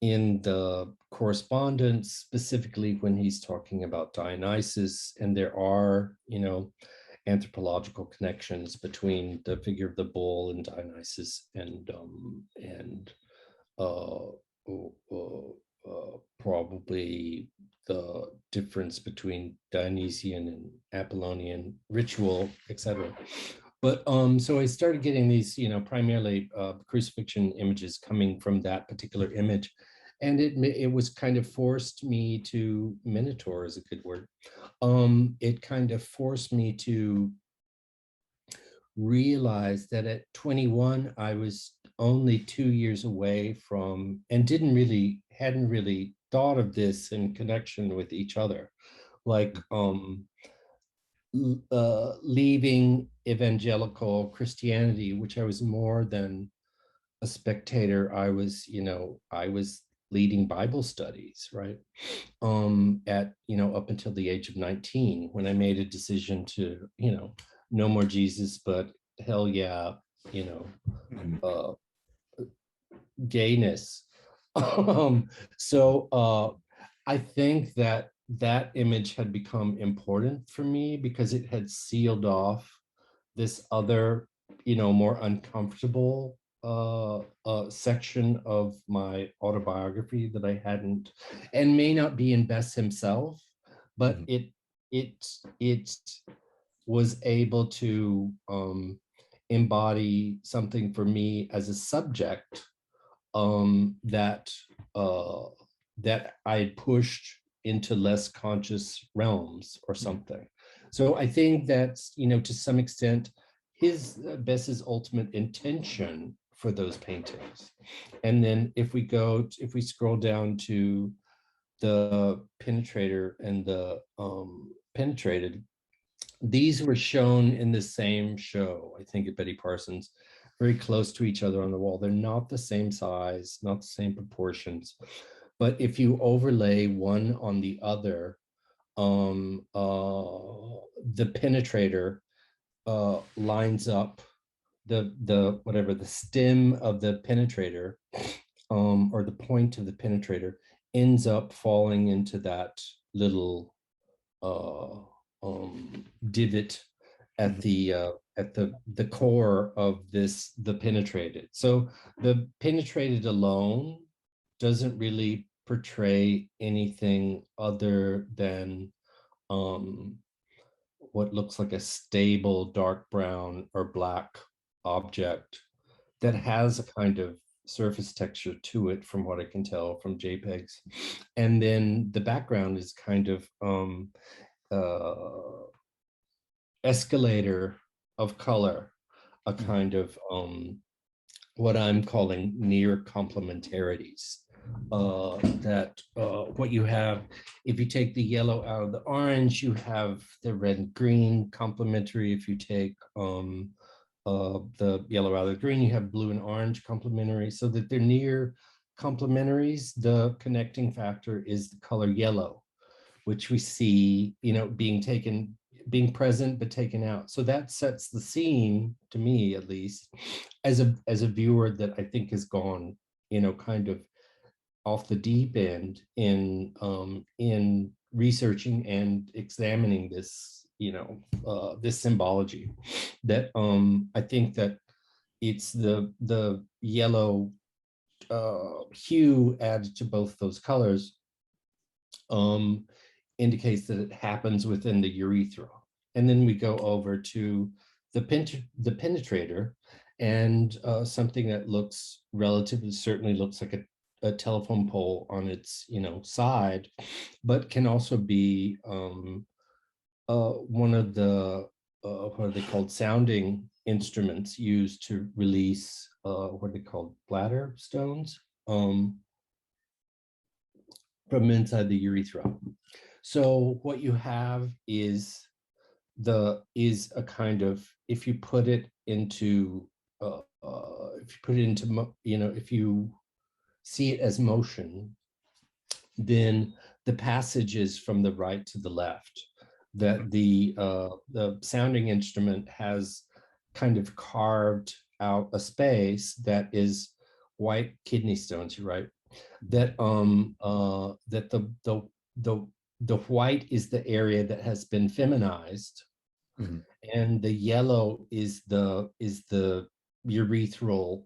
in the correspondence, specifically when he's talking about Dionysus, and there are, anthropological connections between the figure of the bull and Dionysus, and probably the difference between Dionysian and Apollonian ritual, etc. But so I started getting these, primarily crucifixion images coming from that particular image. And it was kind of forced me to, Minotaur is a good word. It kind of forced me to realize that at 21, I was only 2 years away from, and hadn't really thought of this in connection with each other. Like, leaving evangelical Christianity, which I was more than a spectator. I was leading Bible studies, right? At, up until the age of 19, when I made a decision to, no more Jesus, but hell yeah, gayness. So I think that image had become important for me because it had sealed off this other, more uncomfortable section of my autobiography that I hadn't, and may not be in Bess himself, but it was able to embody something for me as a subject that I pushed into less conscious realms or something. So I think that's, to some extent, Bess's ultimate intention for those paintings. And then if we scroll down to the penetrator and the penetrated, these were shown in the same show, I think at Betty Parsons, very close to each other on the wall. They're not the same size, not the same proportions, but if you overlay one on the other, the penetrator lines up the stem of the penetrator, or the point of the penetrator ends up falling into that little divot at the core of the penetrated. So the penetrated alone doesn't really portray anything other than what looks like a stable dark brown or black object that has a kind of surface texture to it, from what I can tell from JPEGs. And then the background is kind of escalator of color, a kind of what I'm calling near complementarities. What you have, if you take the yellow out of the orange, you have the red and green complementary. If you take the yellow out of the green, you have blue and orange complementary, so that they're near complementaries. The connecting factor is the color yellow, which we see, being present but taken out. So that sets the scene, to me at least, as a viewer that I think has gone, kind of off the deep end in researching and examining this, this symbology. That I think that it's the yellow hue added to both those colors indicates that it happens within the urethra. And then we go over to the penetrator, and something that looks certainly looks like a telephone pole on its side, but can also be one of the what are they called, sounding instruments used to release what are they called, bladder stones from inside the urethra. So what you have is a kind of, if you put it into if you see it as motion, then the passages from the right to the left, that the sounding instrument has kind of carved out a space that is white kidney stones, right? That that the white is the area that has been feminized, and the yellow is the urethral,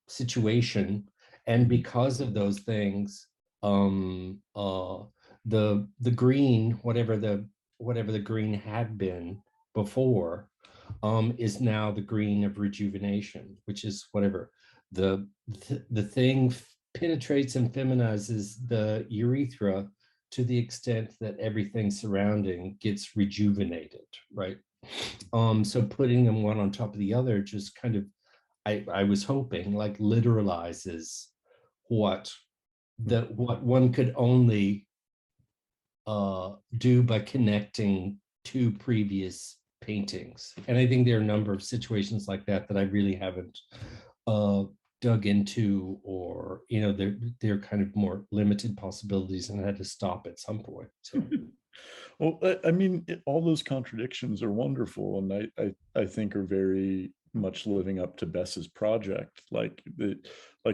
situation. And because of those things, the green, whatever the green had been before, is now the green of rejuvenation, which is whatever the thing penetrates and feminizes the urethra to the extent that everything surrounding gets rejuvenated, right? So putting them one on top of the other just kind of, I was hoping, like, literalizes what one could only do by connecting two previous paintings. And I think there are a number of situations like that I really haven't dug into, or they're kind of more limited possibilities, and I had to stop at some point. So. Well, I mean, all those contradictions are wonderful, and I think are very much living up to Bess's project. Like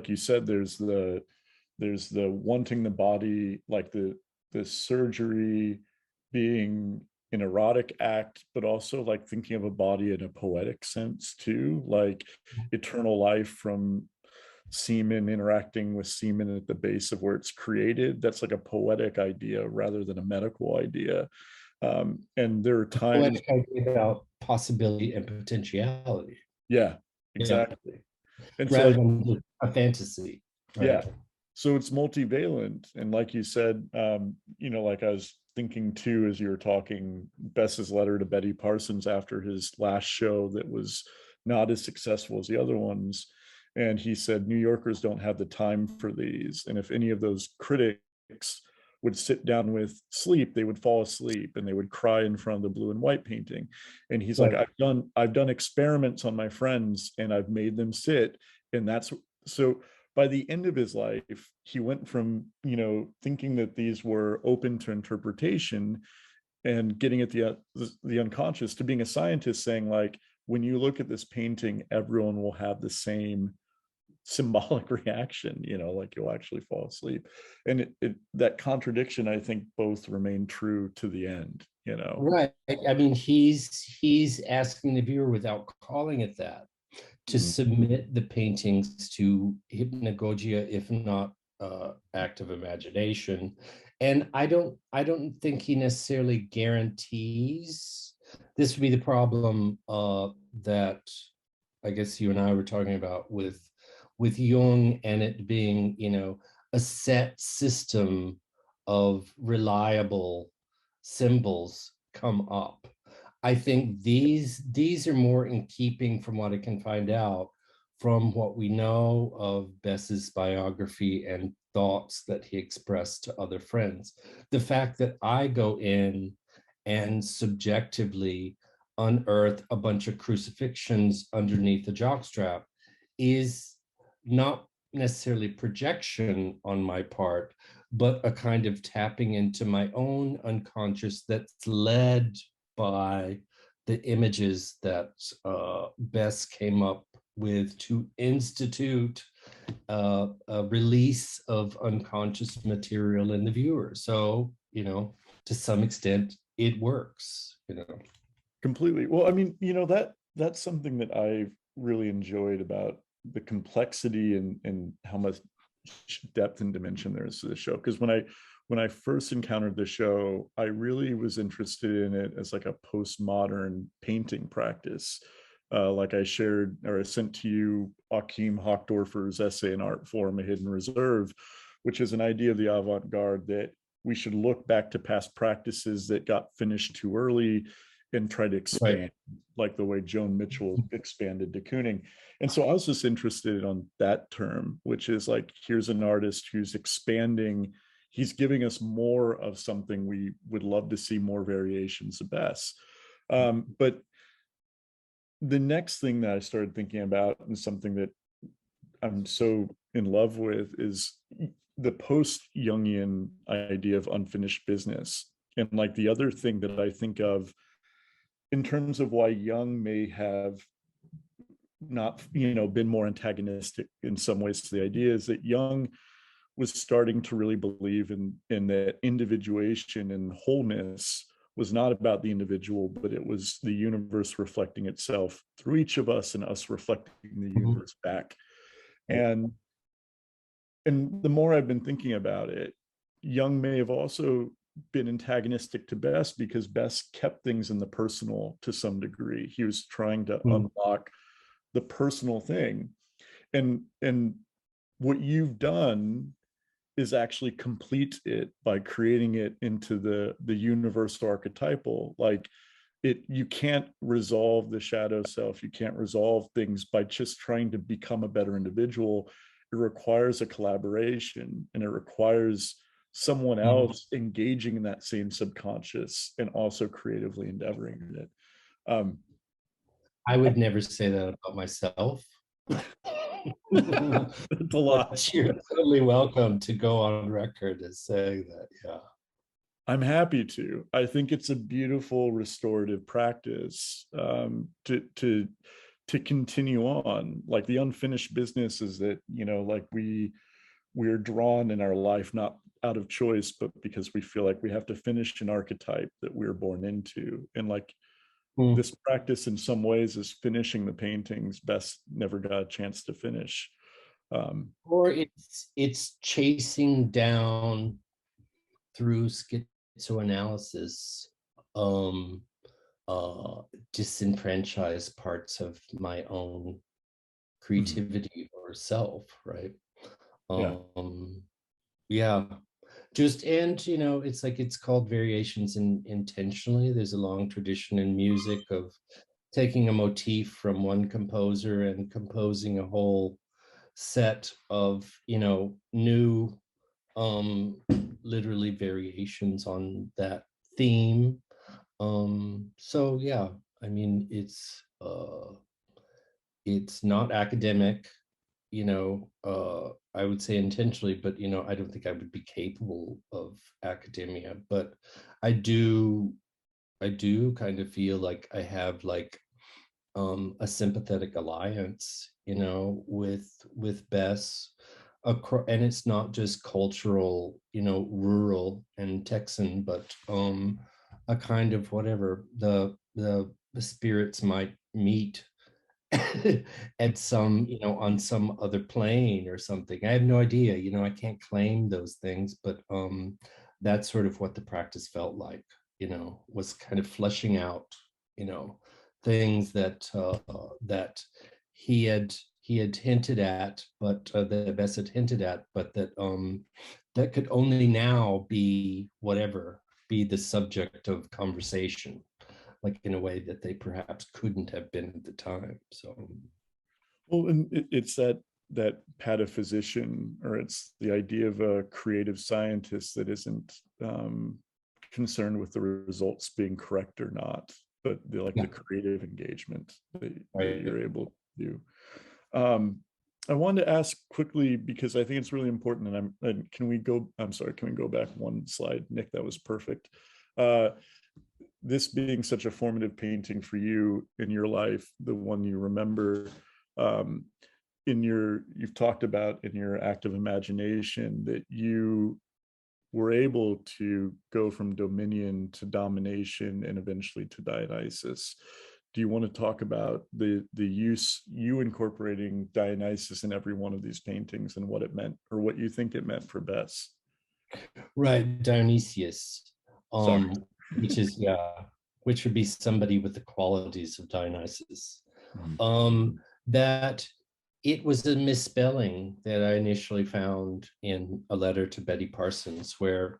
you said, there's the wanting the body, like the surgery being an erotic act, but also like thinking of a body in a poetic sense too, like eternal life from semen interacting with semen at the base of where it's created. That's like a poetic idea rather than a medical idea. And there are times about possibility and potentiality. Yeah, exactly. Yeah. And rather so, than a fantasy. Right? Yeah. So it's multivalent. And like you said, like I was thinking too, as you were talking, Bess's letter to Betty Parsons after his last show that was not as successful as the other ones. And he said, New Yorkers don't have the time for these. And if any of those critics would sit down with sleep, they would fall asleep and they would cry in front of the blue and white painting. And he's like, I've done experiments on my friends and I've made them sit. And that's so by the end of his life, he went from, thinking that these were open to interpretation and getting at the unconscious to being a scientist saying, like, when you look at this painting, everyone will have the same symbolic reaction, like you'll actually fall asleep. And that contradiction, I think, both remain true to the end, Right. I mean, he's asking the viewer, without calling it that, to submit the paintings to hypnagogia, if not active imagination. And I don't think he necessarily guarantees. This would be the problem that I guess you and I were talking about with Jung, and it being, a set system of reliable symbols come up. I think these are more in keeping, from what I can find out, from what we know of Bess's biography and thoughts that he expressed to other friends. The fact that I go in and subjectively unearth a bunch of crucifixions underneath the jockstrap is not necessarily projection on my part, but a kind of tapping into my own unconscious that's led by the images that Bess came up with to institute a release of unconscious material in the viewer. So, to some extent, it works, Completely. Well, I mean, that's something that I've really enjoyed about the complexity and how much depth and dimension there is to the show. Because when I first encountered the show, I really was interested in it as like a postmodern painting practice. Like I shared, or I sent to you, Joachim Hochdorfer's essay in Art Form, A Hidden Reserve, which is an idea of the avant-garde that we should look back to past practices that got finished too early and try to expand, right, like the way Joan Mitchell expanded de Kooning. And so I was just interested on that term, which is like, here's an artist who's expanding, he's giving us more of something we would love to see more variations of Bess. But the next thing that I started thinking about, and something that I'm so in love with, is the post-Jungian idea of unfinished business. And like the other thing that I think of in terms of why Jung may have not, been more antagonistic in some ways to the idea, is that Jung was starting to really believe in that individuation and wholeness was not about the individual, but it was the universe reflecting itself through each of us and us reflecting the universe back. And the more I've been thinking about it, Jung may have also been antagonistic to Bess because Bess kept things in the personal to some degree. He was trying to unlock the personal thing. And what you've done is actually complete it by creating it into the universal archetypal. Like you can't resolve the shadow self. You can't resolve things by just trying to become a better individual. It requires a collaboration, and it requires someone else engaging in that same subconscious and also creatively endeavoring in it. I would never say that about myself. It's a lot. But you're totally welcome to go on record as saying that. Yeah, I'm happy to. I think it's a beautiful restorative practice to continue on. Like the unfinished business is that, like we're drawn in our life not out of choice, but because we feel like we have to finish an archetype that we're born into. And like this practice in some ways is finishing the paintings Bess never got a chance to finish. Or it's chasing down through schizoanalysis disenfranchised parts of my own creativity or self, right? Yeah. Just, and it's called variations intentionally. There's a long tradition in music of taking a motif from one composer and composing a whole set of, new literally variations on that theme. So yeah, I mean, it's not academic, I would say intentionally, but I don't think I would be capable of academia, but I do kind of feel like I have like a sympathetic alliance, with Bess, and it's not just cultural, rural and Texan, but a kind of whatever the spirits might meet at some, on some other plane or something. I have no idea, I can't claim those things, but that's sort of what the practice felt like, was kind of fleshing out, things that that he had hinted at, but that Bess had hinted at, but that that could only now be the subject of conversation, like in a way that they perhaps couldn't have been at the time. So, well, and it's that pataphysician, or it's the idea of a creative scientist that isn't concerned with the results being correct or not, but the creative engagement that you're able to do. I wanted to ask quickly, because I think it's really important, and can we go back one slide, Nick? That was perfect. This being such a formative painting for you in your life, the one you remember, you've talked about in your active imagination that you were able to go from dominion to domination and eventually to Dionysus. Do you want to talk about the use, you incorporating Dionysus in every one of these paintings, and what it meant, or what you think it meant for Bess? Right, Dionysius, which would be somebody with the qualities of Dionysus. That it was a misspelling that I initially found in a letter to Betty Parsons, where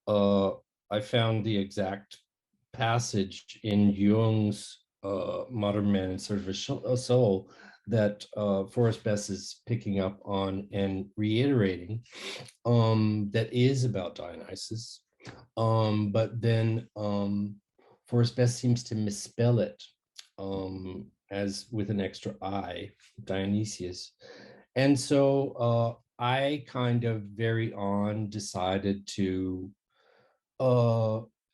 I found the exact passage in Jung's Modern Man and Sort of a Soul that Forrest Bess is picking up on and reiterating, that is about Dionysus. But then Forrest Bess seems to misspell it as with an extra I, Dionysius. And so I kind of very on decided to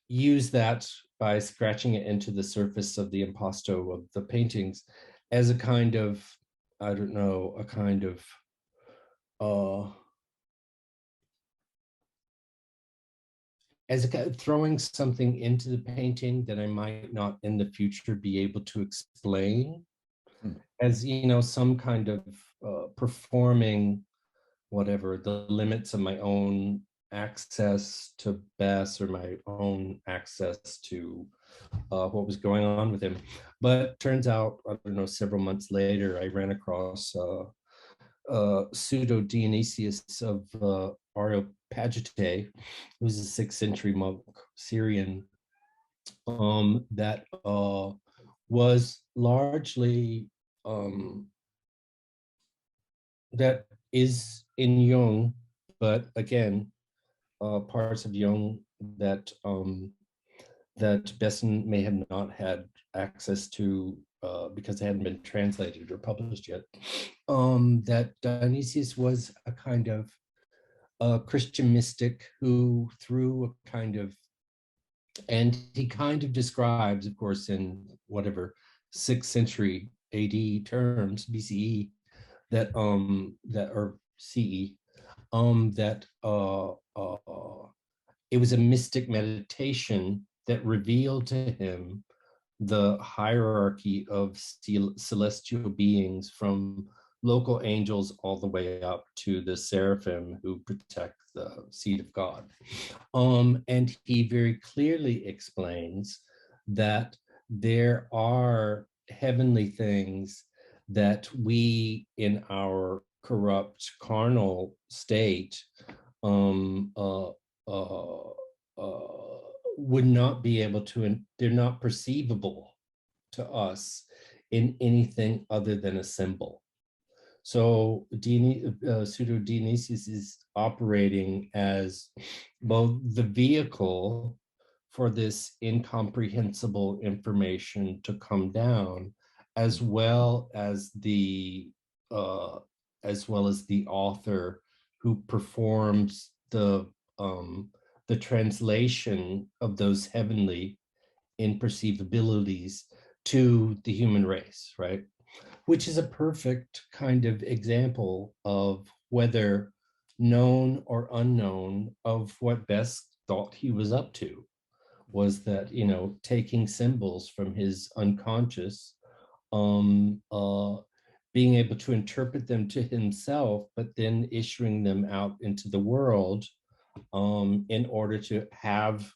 use that by scratching it into the surface of the impasto of the paintings as a kind of, I don't know, a kind of throwing something into the painting that I might not in the future be able to explain, as some kind of performing whatever the limits of my own access to Bess, or my own access to what was going on with him. But turns out, I don't know, several months later, I ran across pseudo Dionysius of Areopagite, who was a 6th century monk, Syrian, that was largely that is in Jung, but again, parts of Jung that that Besson may have not had access to because they hadn't been translated or published yet. That Dionysius was a kind of Christian mystic who, through a kind of, and he kind of describes, of course, in whatever 6th century AD terms, BCE, that or CE, that it was a mystic meditation that revealed to him the hierarchy of celestial beings, from local angels all the way up to the seraphim who protect the seat of God. And he very clearly explains that there are heavenly things that we, in our corrupt carnal state, would not be able to, they're not perceivable to us in anything other than a symbol. So pseudo-Dionysius is operating as both the vehicle for this incomprehensible information to come down, as well as the author who performs the translation of those heavenly imperceivabilities to the human race, right? Which is a perfect kind of example of whether known or unknown of what Bess thought he was up to, was that, you know, taking symbols from his unconscious, being able to interpret them to himself, but then issuing them out into the world in order to have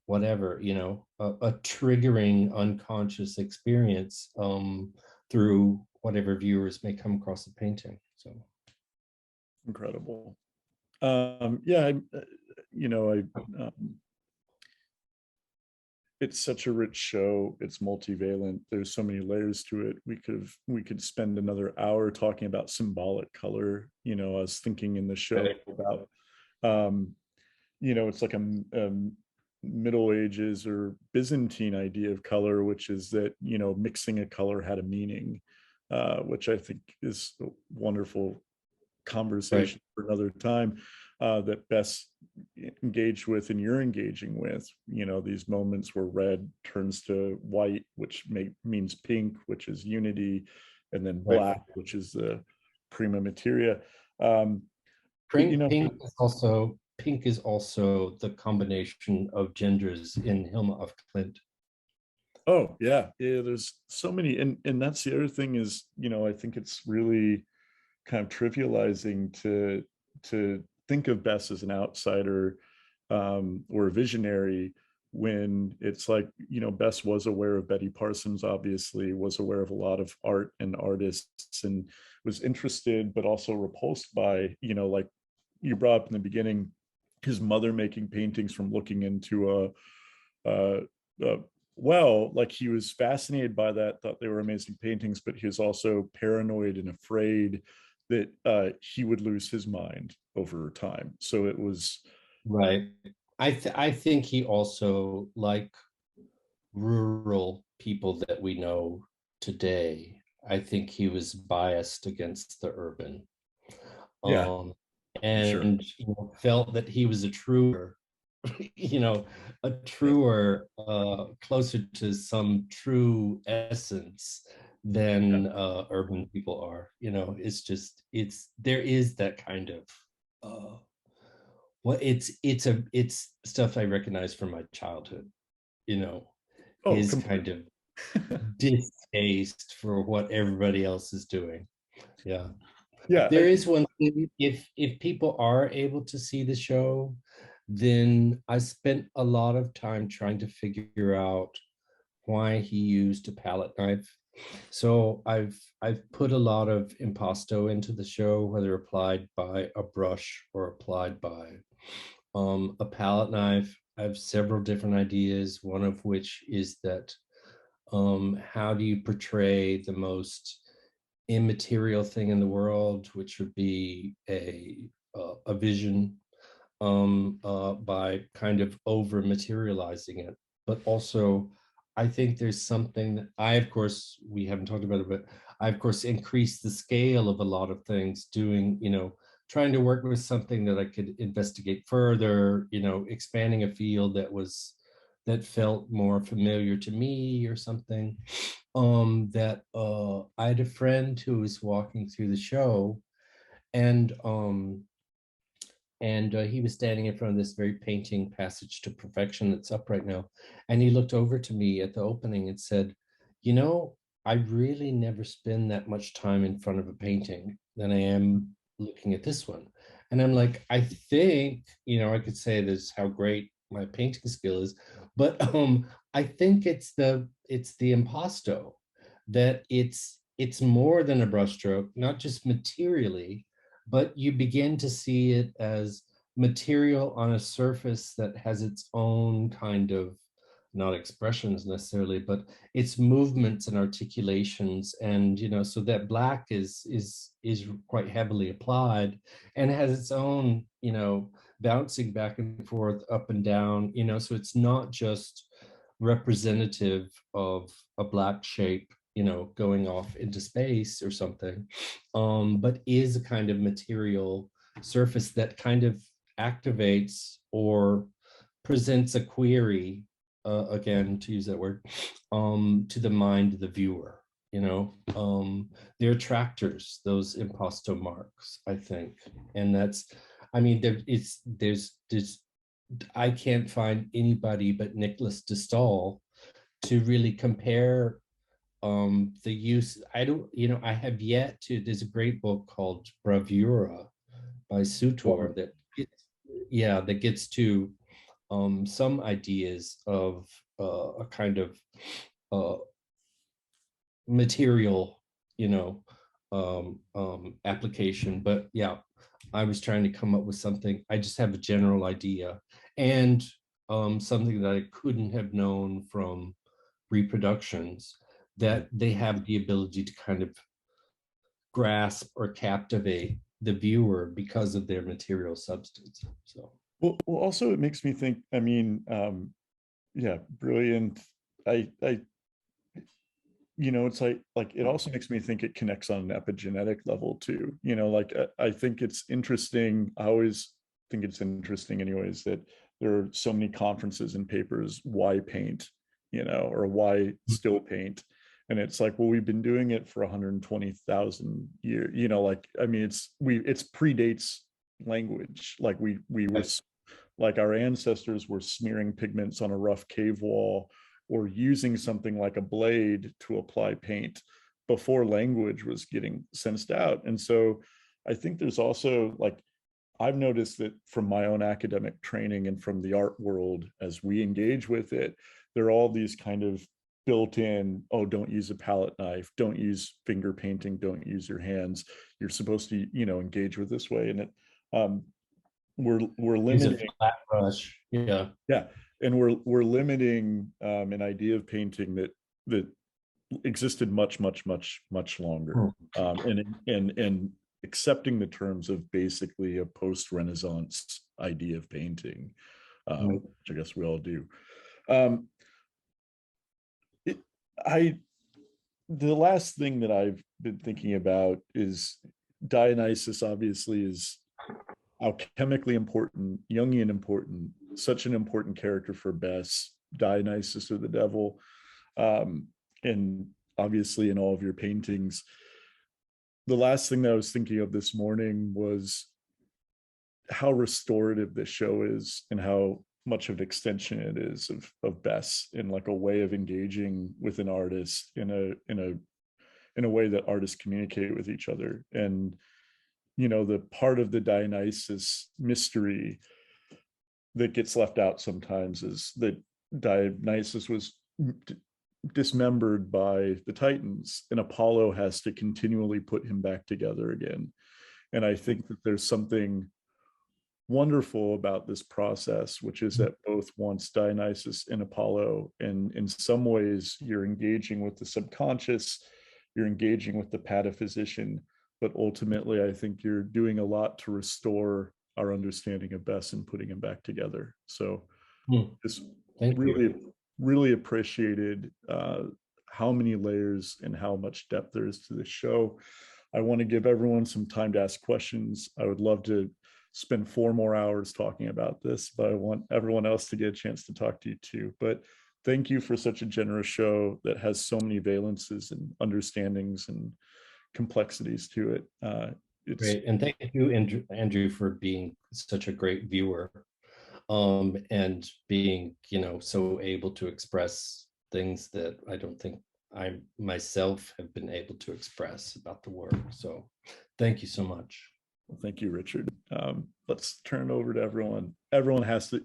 whatever, you know, a triggering unconscious experience through whatever viewers may come across the painting. So incredible. Yeah, you know, it's such a rich show. It's multivalent. There's so many layers to it. We could spend another hour talking about symbolic color. You know, I was thinking in the show about, you know, it's like a Middle Ages or Byzantine idea of color, which is that, you know, mixing a color had a meaning, which I think is a wonderful conversation for another time, that Bess engaged with and you're engaging with. You know, these moments where red turns to white, which means pink, which is unity, and then black, which is the prima materia. You know, pink is also the combination of genders in Hilma af Klint. Oh yeah, there's so many, and that's the other thing is, you know, I think it's really kind of trivializing to think of Bess as an outsider or a visionary, when it's like, you know, Bess was aware of Betty Parsons, obviously, was aware of a lot of art and artists, and was interested but also repulsed by, you know, like you brought up in the beginning, his mother making paintings from looking into a well, like he was fascinated by that, thought they were amazing paintings, but he was also paranoid and afraid that he would lose his mind over time. So it was right. I think he also, like rural people that we know today, I think he was biased against the urban. Yeah, and sure. you know, felt that he was a truer, you know, a truer, closer to some true essence than urban people are. You know, it's just, there is that kind of well, it's stuff I recognize from my childhood, you know, his kind of distaste for what everybody else is doing. Yeah. Yeah, There is one thing, if people are able to see the show, then I spent a lot of time trying to figure out why he used a palette knife. So I've put a lot of impasto into the show, whether applied by a brush or applied by a palette knife. I have several different ideas, one of which is that how do you portray the most immaterial thing in the world, which would be a vision, by kind of over materializing it. But also, I think there's something that of course, we haven't talked about it, but I, of course, increased the scale of a lot of things, doing, you know, trying to work with something that I could investigate further, you know, expanding a field that felt more familiar to me or something. That I had a friend who was walking through the show, and he was standing in front of this very painting, Passage to Perfection, that's up right now, and he looked over to me at the opening and said, you know, I really never spend that much time in front of a painting than I am looking at this one. And I'm like, I think, you know, I could say this, how great my painting skill is, but I think it's the impasto, that it's more than a brushstroke, not just materially, but you begin to see it as material on a surface that has its own kind of not expressions necessarily, but it's movements and articulations, and so that black is quite heavily applied and has its own bouncing back and forth, up and down, so it's not just representative of a black shape going off into space or something, but is a kind of material surface that kind of activates or presents a query, again, to use that word, to the mind of the viewer. They're attractors, those impasto marks, I think. And that's, I mean, there's I can't find anybody but Nicholas de Stael to really compare the use. I have yet to, there's a great book called Bravura by Sutor that gets to some ideas of a kind of material, application. But yeah, I was trying to come up with something. I just have a general idea, and something that I couldn't have known from reproductions, that they have the ability to kind of grasp or captivate the viewer because of their material substance. So well also it makes me think, I mean, yeah, brilliant. I it's like it also makes me think it connects on an epigenetic level too. Like I think it's interesting. I always think it's interesting anyways that there are so many conferences and papers, why paint, or why still paint. And it's like, well, we've been doing it for 120,000 years, like, I mean, it's predates language. Like we were, like our ancestors were smearing pigments on a rough cave wall or using something like a blade to apply paint before language was getting sensed out. And so I think there's also, like, I've noticed that from my own academic training and from the art world, as we engage with it, there are all these kind of built-in, oh, don't use a palette knife, don't use finger painting, don't use your hands, you're supposed to engage with this way. And it we're limiting flat brush. Yeah, and we're limiting an idea of painting that existed much longer, and accepting the terms of basically a post-Renaissance idea of painting, which I guess we all do. The last thing that I've been thinking about is Dionysus. Obviously is alchemically important, Jungian important, such an important character for Bess, Dionysus or the devil. And obviously in all of your paintings. The last thing that I was thinking of this morning was how restorative this show is and how much of an extension it is of Bess, in like a way of engaging with an artist in a way that artists communicate with each other. And the part of the Dionysus mystery that gets left out sometimes is that Dionysus was dismembered by the Titans, and Apollo has to continually put him back together again. And I think that there's something wonderful about this process, which is that both once Dionysus and Apollo, and in some ways you're engaging with the subconscious, you're engaging with the pataphysician, but ultimately I think you're doing a lot to restore our understanding of Bess and putting him back together. So just really appreciated how many layers and how much depth there is to this show. I want to give everyone some time to ask questions. I would love to spend 4 more hours talking about this, but I want everyone else to get a chance to talk to you too. But thank you for such a generous show that has so many valences and understandings and complexities to it. It's great. And thank you, Andrew, for being such a great viewer, and being, so able to express things that I don't think I myself have been able to express about the work. So thank you so much. Well, thank you, Richard. Let's turn it over to everyone.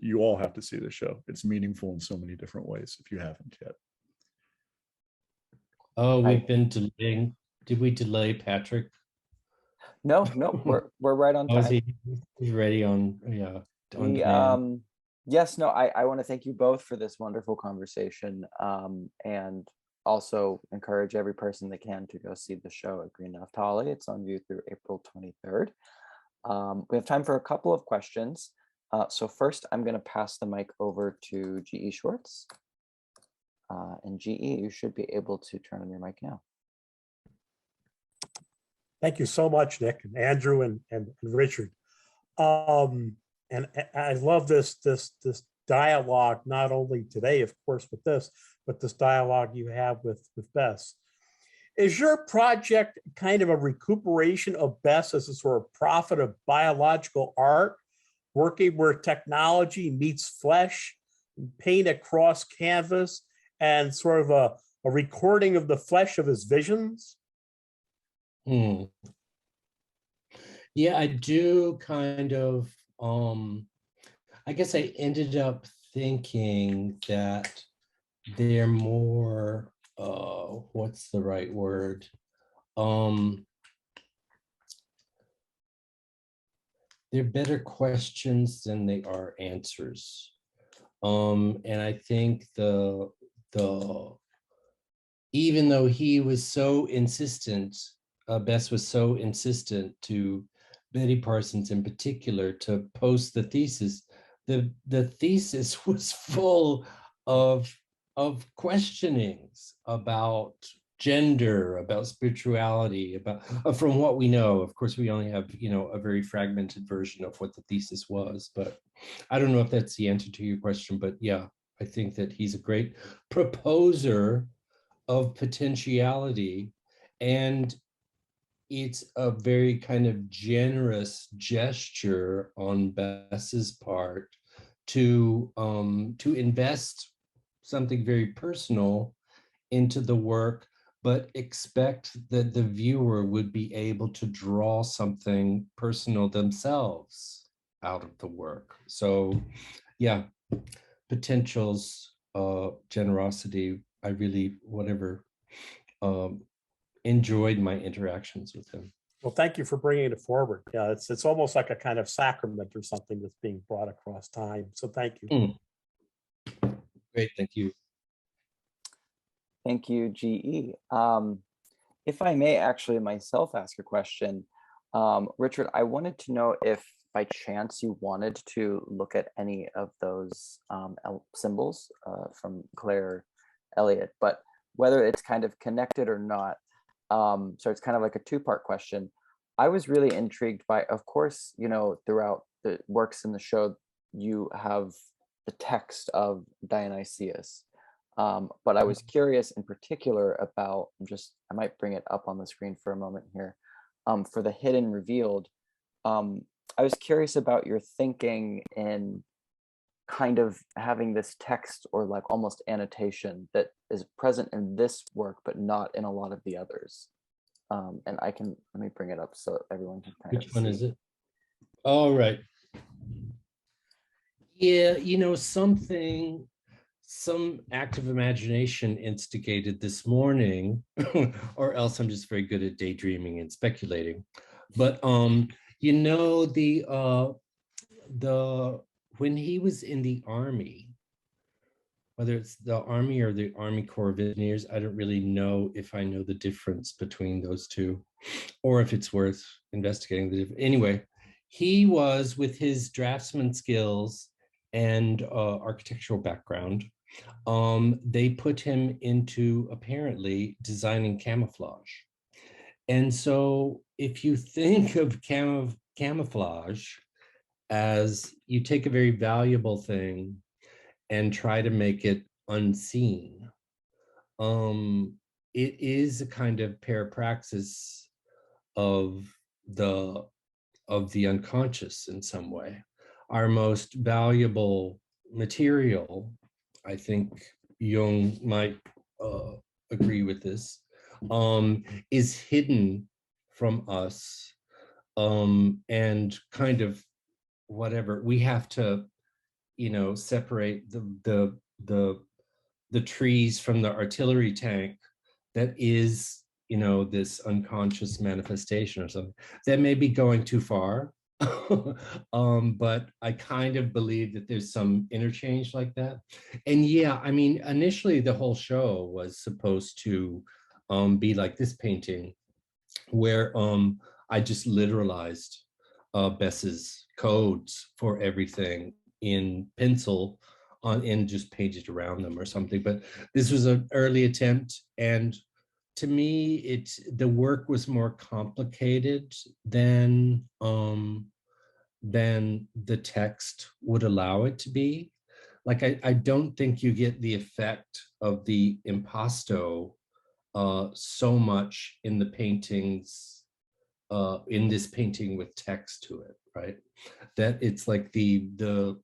You all have to see the show. It's meaningful in so many different ways if you haven't yet. Oh, we've been delaying. Did we delay Patrick? No, we're right on time. He's ready on, Yes, no, I want to thank you both for this wonderful conversation, and also encourage every person that can to go see the show at Greene Naftali. It's on view through April 23rd. We have time for a couple of questions. So first, I'm going to pass the mic over to G.E. Schwartz. And G.E., you should be able to turn on your mic now. Thank you so much, Nick, and Andrew, and Richard. And I love this dialogue, not only today, of course, with this, but this dialogue you have with Bess. Is your project kind of a recuperation of Bess as a sort of prophet of biological art, working where technology meets flesh, paint across canvas, and sort of a recording of the flesh of his visions? Yeah, I do kind of, I guess I ended up thinking that they're more, what's the right word? They're better questions than they are answers. And I think even though he was so insistent, Bess was so insistent to Betty Parsons in particular to post the thesis, the thesis was full of questionings about gender, about spirituality, about from what we know. Of course, we only have a very fragmented version of what the thesis was, but I don't know if that's the answer to your question. But yeah, I think that he's a great proposer of potentiality, and it's a very kind of generous gesture on Bess's part to invest something very personal into the work, but expect that the viewer would be able to draw something personal themselves out of the work. So yeah, potentials, generosity, I really, enjoyed my interactions with him. Well, thank you for bringing it forward. Yeah, it's almost like a kind of sacrament or something that's being brought across time. So thank you. Great, thank you. Thank you, G.E. If I may actually myself ask a question, Richard, I wanted to know if by chance you wanted to look at any of those symbols from Claire Elliott, but whether it's kind of connected or not. So it's kind of like a two-part question. I was really intrigued by, of course, throughout the works in the show, you have the text of Dionysius. But I was curious in particular about, I might bring it up on the screen for a moment here, for the hidden revealed. I was curious about your thinking in kind of having this text or like almost annotation that is present in this work, but not in a lot of the others. And let me bring it up so everyone can kind of see. Which one is it? All right. Yeah, some act of imagination instigated this morning, or else I'm just very good at daydreaming and speculating. But when he was in the army, whether it's the army or the Army Corps of Engineers, I don't really know if I know the difference between those two, or if it's worth investigating the difference. Anyway, he was, with his draftsman skills and architectural background, they put him into apparently designing camouflage. And so if you think of camouflage as you take a very valuable thing and try to make it unseen, it is a kind of parapraxis of the unconscious in some way. Our most valuable material, I think Jung might agree with this, is hidden from us, and kind of whatever we have to, separate the trees from the artillery tank that is, this unconscious manifestation or something. That may be going too far, But I kind of believe that there's some interchange like that. And yeah, I mean, initially the whole show was supposed to be like this painting where I just literalized Bess's codes for everything in pencil and just painted around them or something. But this was an early attempt, and to me, the work was more complicated than the text would allow it to be. Like I don't think you get the effect of the impasto so much in the paintings, in this painting with text to it, right? That it's like the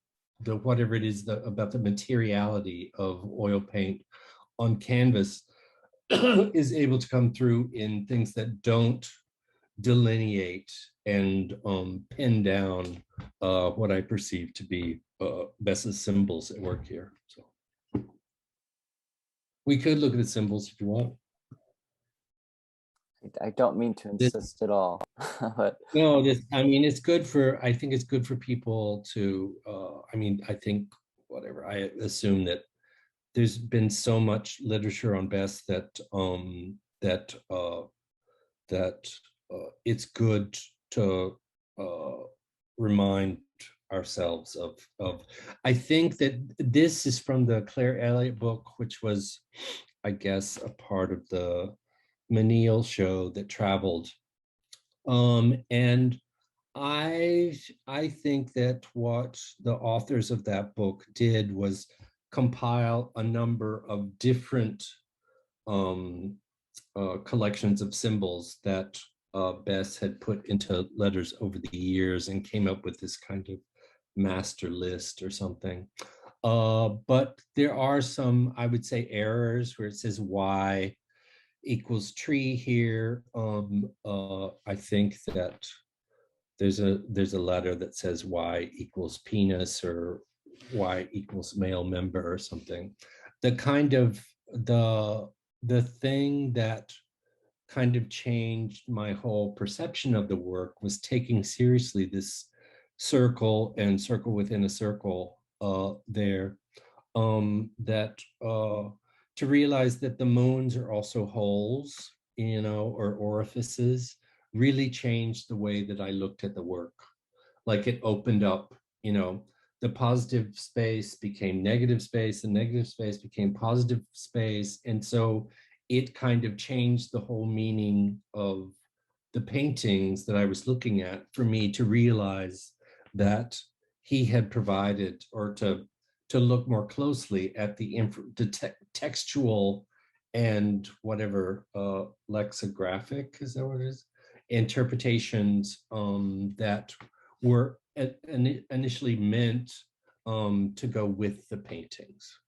whatever it is about the materiality of oil paint on canvas is able to come through in things that don't delineate and pin down what I perceive to be Bess's symbols at work here. So we could look at the symbols if you want. I don't mean to insist at all, but no, I mean, it's good for, I think it's good for people to, I mean, I think whatever, I assume that there's been so much literature on Bess that it's good to remind ourselves of. I think that this is from the Claire Elliott book, which was, I guess, a part of the Menil show that traveled. And I think that what the authors of that book did was compile a number of different collections of symbols that Bess had put into letters over the years and came up with this kind of master list or something. But there are some, I would say, errors where it says Y equals tree here. I think that there's a letter that says Y equals penis or Y equals male member or something. The kind of the thing that kind of changed my whole perception of the work was taking seriously this circle and circle within a circle there, to realize that the moons are also holes, you know, or orifices, really changed the way that I looked at the work. Like it opened up, you know, the positive space became negative space, and negative space became positive space. And so it kind of changed the whole meaning of the paintings that I was looking at for me to realize that he had provided, or to look more closely at the textual and whatever lexicographic, is that what it is? Interpretations that were initially meant to go with the paintings.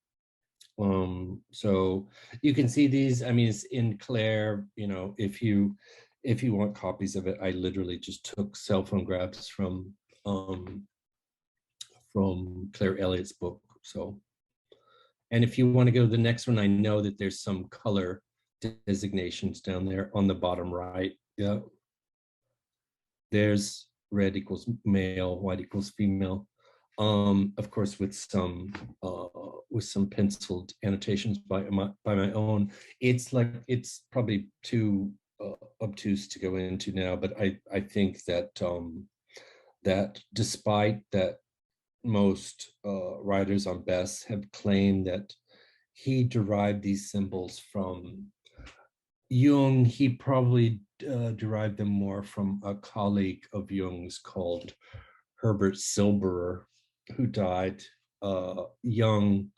So you can see these, I mean, it's in Claire, you know, if you want copies of it, I literally just took cell phone grabs from Claire Elliott's book. So, and if you want to go to the next one, I know that there's some color designations down there on the bottom right. Yeah. There's red equals male, white equals female. Of course, with some penciled annotations by my own. It's like, it's probably too obtuse to go into now, but I think that that despite that most writers on Bess have claimed that he derived these symbols from Jung, he probably derived them more from a colleague of Jung's called Herbert Silberer, who died young,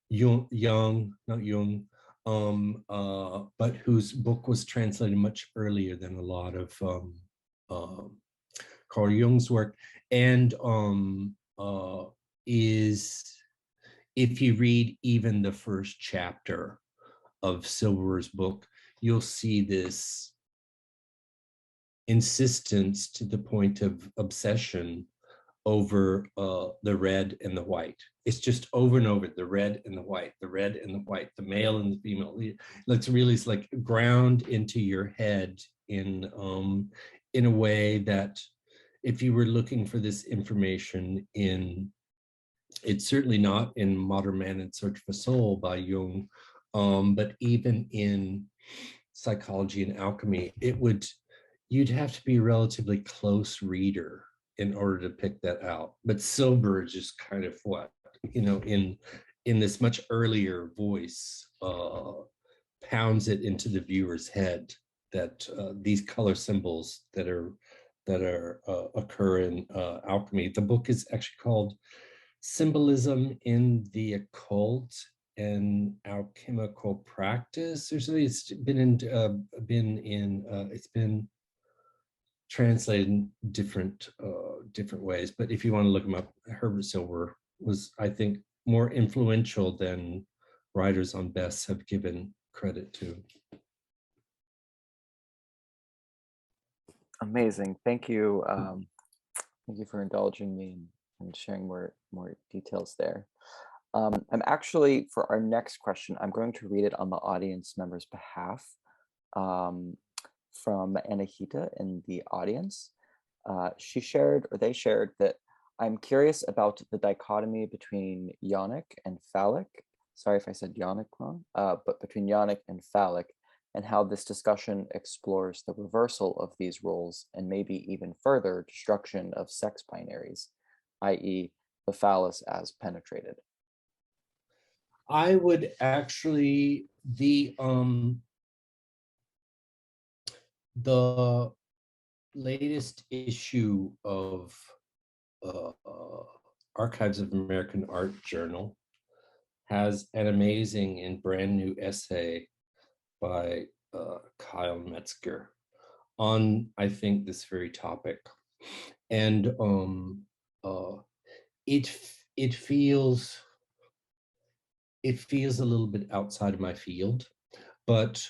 not Jung, but whose book was translated much earlier than a lot of Carl Jung's work, and is, if you read even the first chapter of Silberer's book, you'll see this insistence to the point of obsession over the red and the white. It's just over and over, the red and the white, the red and the white, the male and the female. Let's really, it's like ground into your head in a way that if you were looking for this information it's certainly not in Modern Man in Search of a Soul by Jung, but even in Psychology and Alchemy, you'd have to be a relatively close reader in order to pick that out. But Silber is just kind of in this much earlier voice, pounds it into the viewer's head that these color symbols that occur in alchemy. The book is actually called Symbolism in the Occult and Alchemical Practice, or something. It's been translated in different ways. But if you want to look them up, Herbert Silber was, I think, more influential than writers on Bess have given credit to. Amazing. Thank you. Thank you for indulging me and sharing more details there. I'm actually, for our next question, I'm going to read it on the audience member's behalf from Anahita in the audience. They shared that I'm curious about the dichotomy between yonic and phallic. Sorry if I said yonic wrong, but between yonic and phallic, and how this discussion explores the reversal of these roles and maybe even further destruction of sex binaries, i.e. the phallus as penetrated. I would actually, the latest issue of Archives of American Art Journal has an amazing and brand new essay by Kyle Metzger on, I think, this very topic. And it feels a little bit outside of my field, but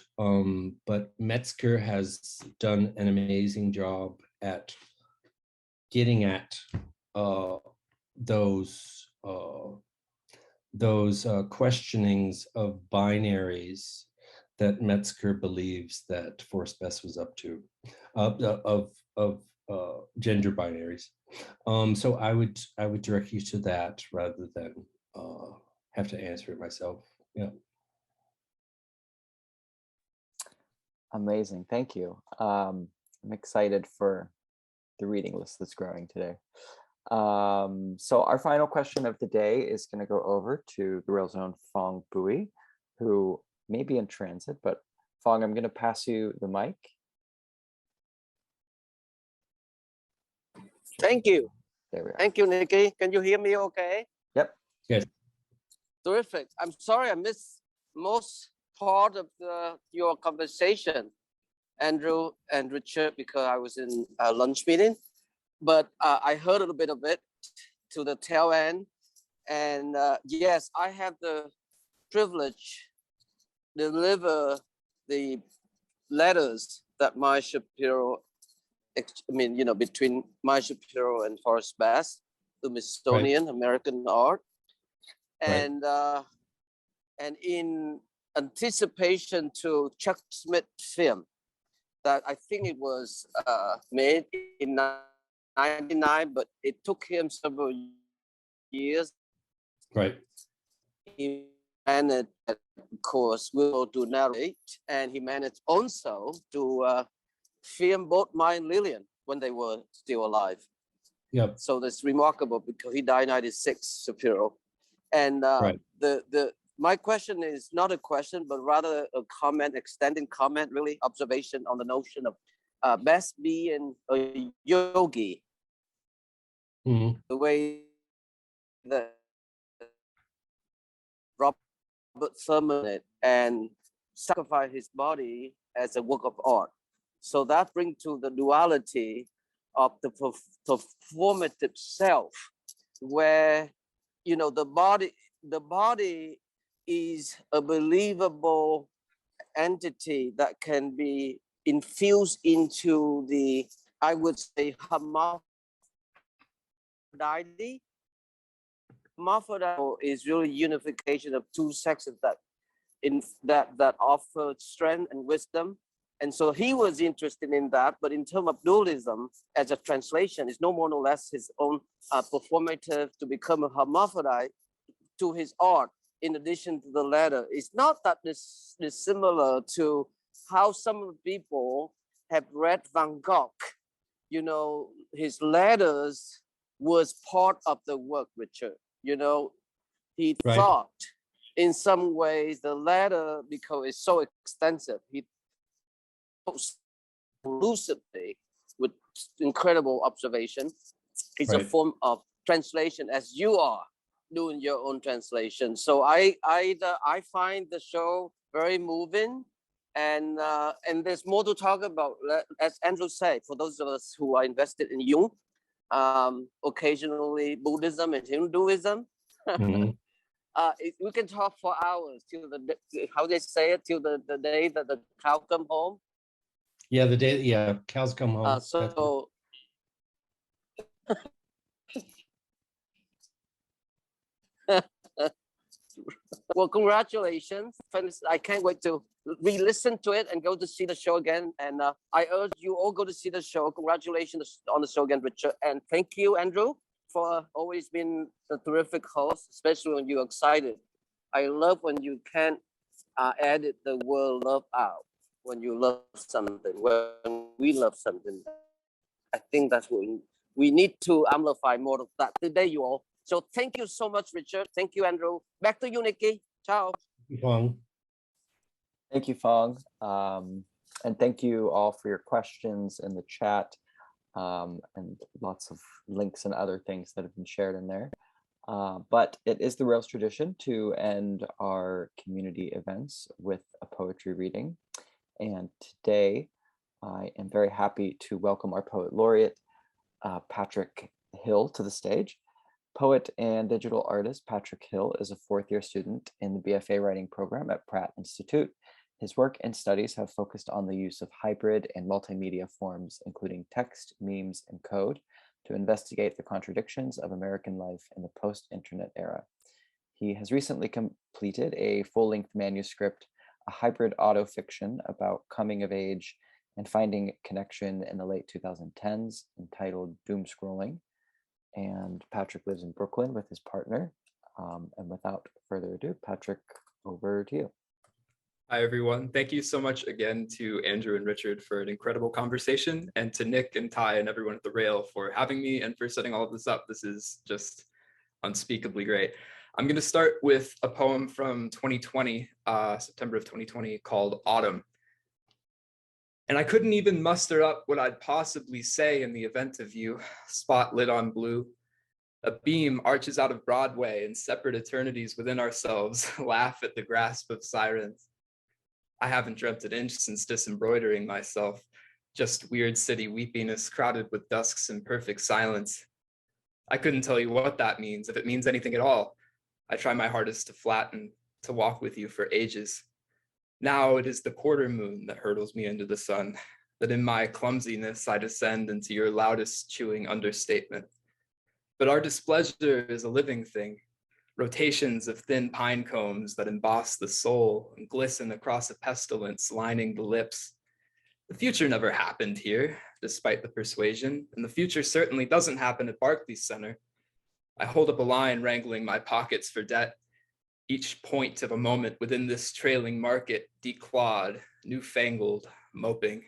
Metzger has done an amazing job at getting at those questionings of binaries that Metzger believes that Forrest Bess was up to, of gender binaries. So I would direct you to that rather than have to answer it myself. Yeah. Amazing, thank you. I'm excited for the reading list that's growing today. So our final question of the day is going to go over to the Rail's own Phong Bui, who may be in transit, but Phong, I'm going to pass you the mic. Thank you. There we are. Thank you, Nikki. Can you hear me okay? Yep. Yes. Terrific. I'm sorry I missed most part of your conversation, Andrew and Richard, because I was in a lunch meeting. But I heard a little bit of it to the tail end. And yes, I have the privilege to deliver the letters that Maya Shapiro, between Maya Shapiro and Forrest Bass, the Smithsonian American Art. And in anticipation to Chuck Smith film that I think it was made in 1999, but it took him several years. Right. He managed, of course, to narrate, and he managed also to film both Maya and Lillian when they were still alive. Yep. So that's remarkable because he died in 96, Shapiro. And my question is not a question, but rather a comment, extending comment, really, observation on the notion of Bess being a yogi. Mm-hmm. The way that Robert Thurman and sacrificed his body as a work of art. So that brings to the duality of the performative self, where the body is a believable entity that can be infused into the, I would say, hermaphrodite. Hermaphrodite is really unification of two sexes that offer strength and wisdom, And so he was interested in that, but in terms of dualism as a translation, it's no more no less his own performative to become a hermaphrodite to his art, in addition to the letter. It's not that this is similar to how some of the people have read Van Gogh. You know, his letters was part of the work, Richard. You know, he thought in some ways the letter, because it's so extensive, he lucidly with incredible observation. It's a form of translation, as you are doing your own translation. So I find the show very moving, and there's more to talk about. As Andrew said, for those of us who are invested in Jung, occasionally Buddhism and Hinduism. We can talk for hours till how they say it, till the day that the cow come home. Yeah, the day, cows come home. Well, congratulations. I can't wait to re-listen to it and go to see the show again. And I urge you all go to see the show. Congratulations on the show again, Richard. And thank you, Andrew, for always being a terrific host, especially when you're excited. I love when you can edit the word love out, when you love something, when we love something. I think that's what we need to amplify more of that today, you all. So thank you so much, Richard. Thank you, Andrew. Back to you, Nikki. Ciao. Thank you, Phong. And thank you all for your questions in the chat, and lots of links and other things that have been shared in there. But it is the Rails tradition to end our community events with a poetry reading. And today, I am very happy to welcome our poet laureate, Patrick Hill, to the stage. Poet and digital artist Patrick Hill is a fourth-year student in the BFA writing program at Pratt Institute. His work and studies have focused on the use of hybrid and multimedia forms, including text, memes, and code, to investigate the contradictions of American life in the post-internet era. He has recently completed a full-length manuscript, a hybrid autofiction about coming of age and finding connection in the late 2010s, entitled Doom Scrolling. And Patrick lives in Brooklyn with his partner. And without further ado, Patrick, over to you. Hi, everyone. Thank you so much again to Andrew and Richard for an incredible conversation, and to Nick and Ty and everyone at the Rail for having me and for setting all of this up. This is just unspeakably great. I'm going to start with a poem from 2020, September of 2020, called Autumn. And I couldn't even muster up what I'd possibly say in the event of you, spot lit on blue. A beam arches out of Broadway, and separate eternities within ourselves laugh at the grasp of sirens. I haven't dreamt an inch since disembroidering myself, just weird city weepiness crowded with dusk's imperfect silence. I couldn't tell you what that means, if it means anything at all. I try my hardest to flatten, to walk with you for ages. Now it is the quarter moon that hurtles me into the sun, that in my clumsiness I descend into your loudest chewing understatement. But our displeasure is a living thing, rotations of thin pine cones that emboss the soul and glisten across a pestilence lining the lips. The future never happened here, despite the persuasion, and the future certainly doesn't happen at Barclays Center. I hold up a line wrangling my pockets for debt, each point of a moment within this trailing market, declawed, newfangled, moping.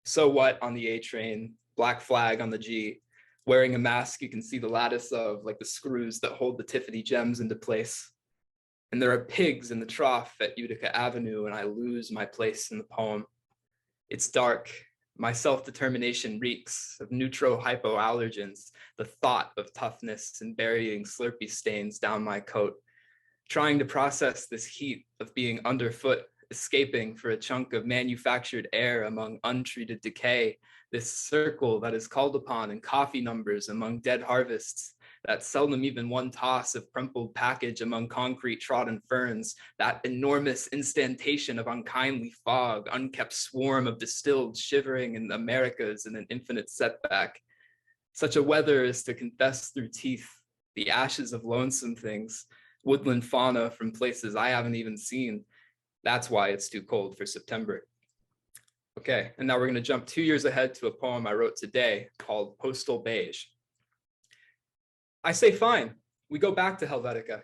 So what on the A train, black flag on the G, wearing a mask you can see the lattice of, like the screws that hold the Tiffany gems into place. And there are pigs in the trough at Utica Avenue, and I lose my place in the poem. It's dark. My self-determination reeks of neutro-hypoallergens, the thought of toughness and burying Slurpee stains down my coat, trying to process this heat of being underfoot, escaping for a chunk of manufactured air among untreated decay, this circle that is called upon in coffee numbers among dead harvests, that seldom even one toss of crumpled package among concrete trodden ferns, that enormous instantation of unkindly fog, unkept swarm of distilled shivering in the Americas in an infinite setback. Such a weather is to confess through teeth, the ashes of lonesome things, woodland fauna from places I haven't even seen. That's why it's too cold for September. Okay, and now we're going to jump 2 years ahead to a poem I wrote today called Postal Beige. I say fine, we go back to Helvetica.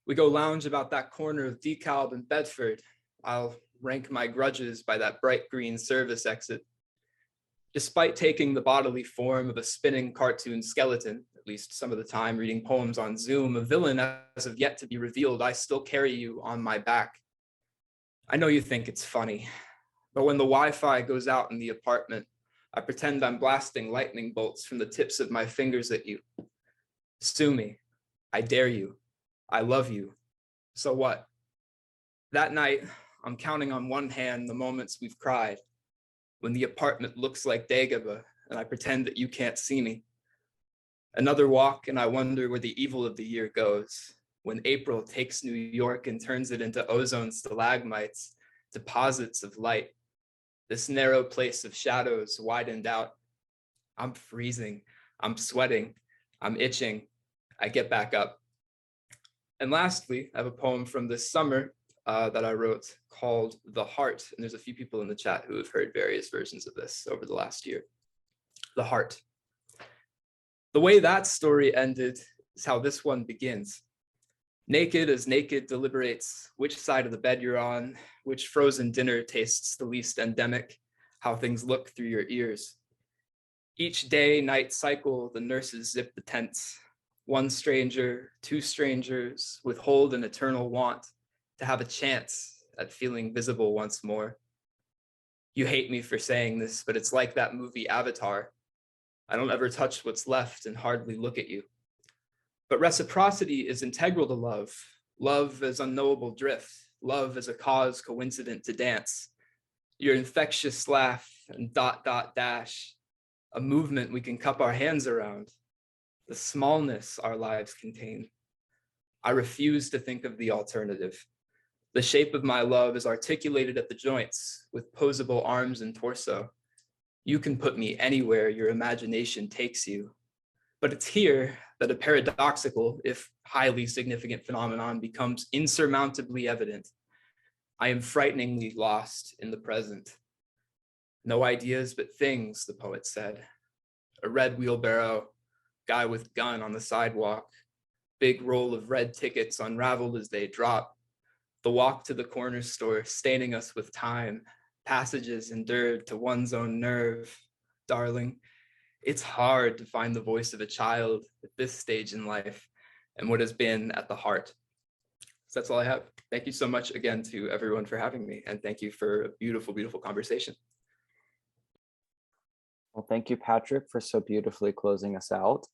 We go lounge about that corner of DeKalb and Bedford. I'll rank my grudges by that bright green service exit. Despite taking the bodily form of a spinning cartoon skeleton, at least some of the time reading poems on Zoom, a villain as of yet to be revealed, I still carry you on my back. I know you think it's funny, but when the Wi-Fi goes out in the apartment, I pretend I'm blasting lightning bolts from the tips of my fingers at you. Sue me. I dare you. I love you. So what? That night, I'm counting on one hand the moments we've cried, when the apartment looks like Dagobah and I pretend that you can't see me. Another walk and I wonder where the evil of the year goes, when April takes New York and turns it into ozone stalagmites, deposits of light. This narrow place of shadows widened out. I'm freezing, I'm sweating, I'm itching. I get back up. And lastly, I have a poem from this summer that I wrote called The Heart. And there's a few people in the chat who have heard various versions of this over the last year. The Heart. The way that story ended is how this one begins. Naked as naked deliberates which side of the bed you're on, which frozen dinner tastes the least endemic, how things look through your ears. Each day, night cycle, the nurses zip the tents. One stranger, two strangers, withhold an eternal want to have a chance at feeling visible once more. You hate me for saying this, but it's like that movie Avatar. I don't ever touch what's left and hardly look at you. But reciprocity is integral to love. Love as unknowable drift. Love as a cause coincident to dance. Your infectious laugh and ... dash. A movement we can cup our hands around. The smallness our lives contain. I refuse to think of the alternative. The shape of my love is articulated at the joints with posable arms and torso. You can put me anywhere your imagination takes you. But it's here that a paradoxical, if highly significant phenomenon becomes insurmountably evident. I am frighteningly lost in the present. No ideas but things, the poet said. A red wheelbarrow, guy with gun on the sidewalk, big roll of red tickets unraveled as they drop, the walk to the corner store staining us with time, passages endured to one's own nerve. Darling, it's hard to find the voice of a child at this stage in life and what has been at the heart. So that's all I have. Thank you so much again to everyone for having me, and thank you for a beautiful, beautiful conversation. Well, thank you, Patrick, for so beautifully closing us out.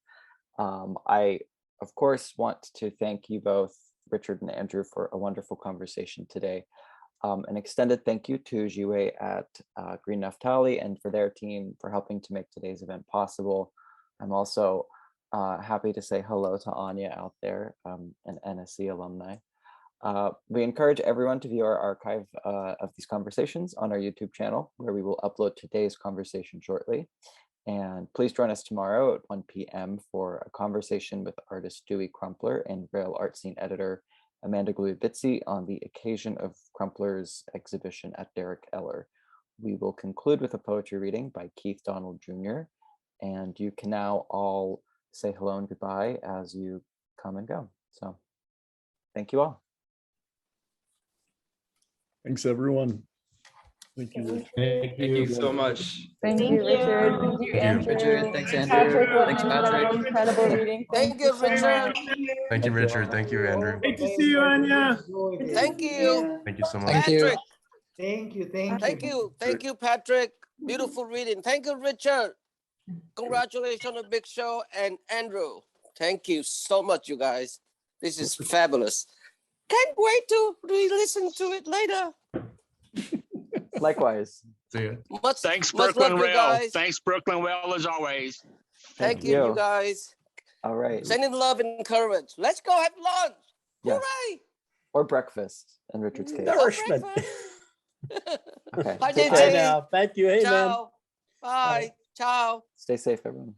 I, of course, want to thank you both, Richard and Andrew, for a wonderful conversation today. An extended thank you to Jiwei at Greene Naftali and for their team for helping to make today's event possible. I'm also happy to say hello to Anya out there, an NSE alumni. We encourage everyone to view our archive of these conversations on our YouTube channel, where we will upload today's conversation shortly. And please join us tomorrow at 1 p.m. for a conversation with artist Dewey Crumpler and Rail art scene editor Amanda Gluibitzi on the occasion of Crumpler's exhibition at Derek Eller. We will conclude with a poetry reading by Keith Donald Jr. And you can now all say hello and goodbye as you come and go. So thank you all. Thanks, everyone. Thank you. Thank you so much. Thank you, Richard. Thank you, Andrew. Richard. Thanks, Andrew. Patrick, what Thanks, an Patrick. incredible reading. Thank you, so much. Richard. Thank you, Richard. Thank you, Andrew. Great to see you, Anya. Thank you. Thank you so much. Thank you. Patrick. Thank you. Thank you. Thank you, Patrick. Beautiful reading. Thank you, Richard. Congratulations on the big show. And Andrew, thank you so much, you guys. This is fabulous. Can't wait to re-listen to it later. Likewise. See ya. Thanks, much Brooklyn love, you Rail. guys. Thanks, Brooklyn Rail, as always. Thank you, you guys. All right. Sending love and courage. Let's go have lunch. Yes. Hooray! Or breakfast in Richard's case. Nourishment. Okay. Bye, Take Bye care. JJ. now. Thank you. Hey, man. Ciao. Bye. Ciao. Stay safe, everyone.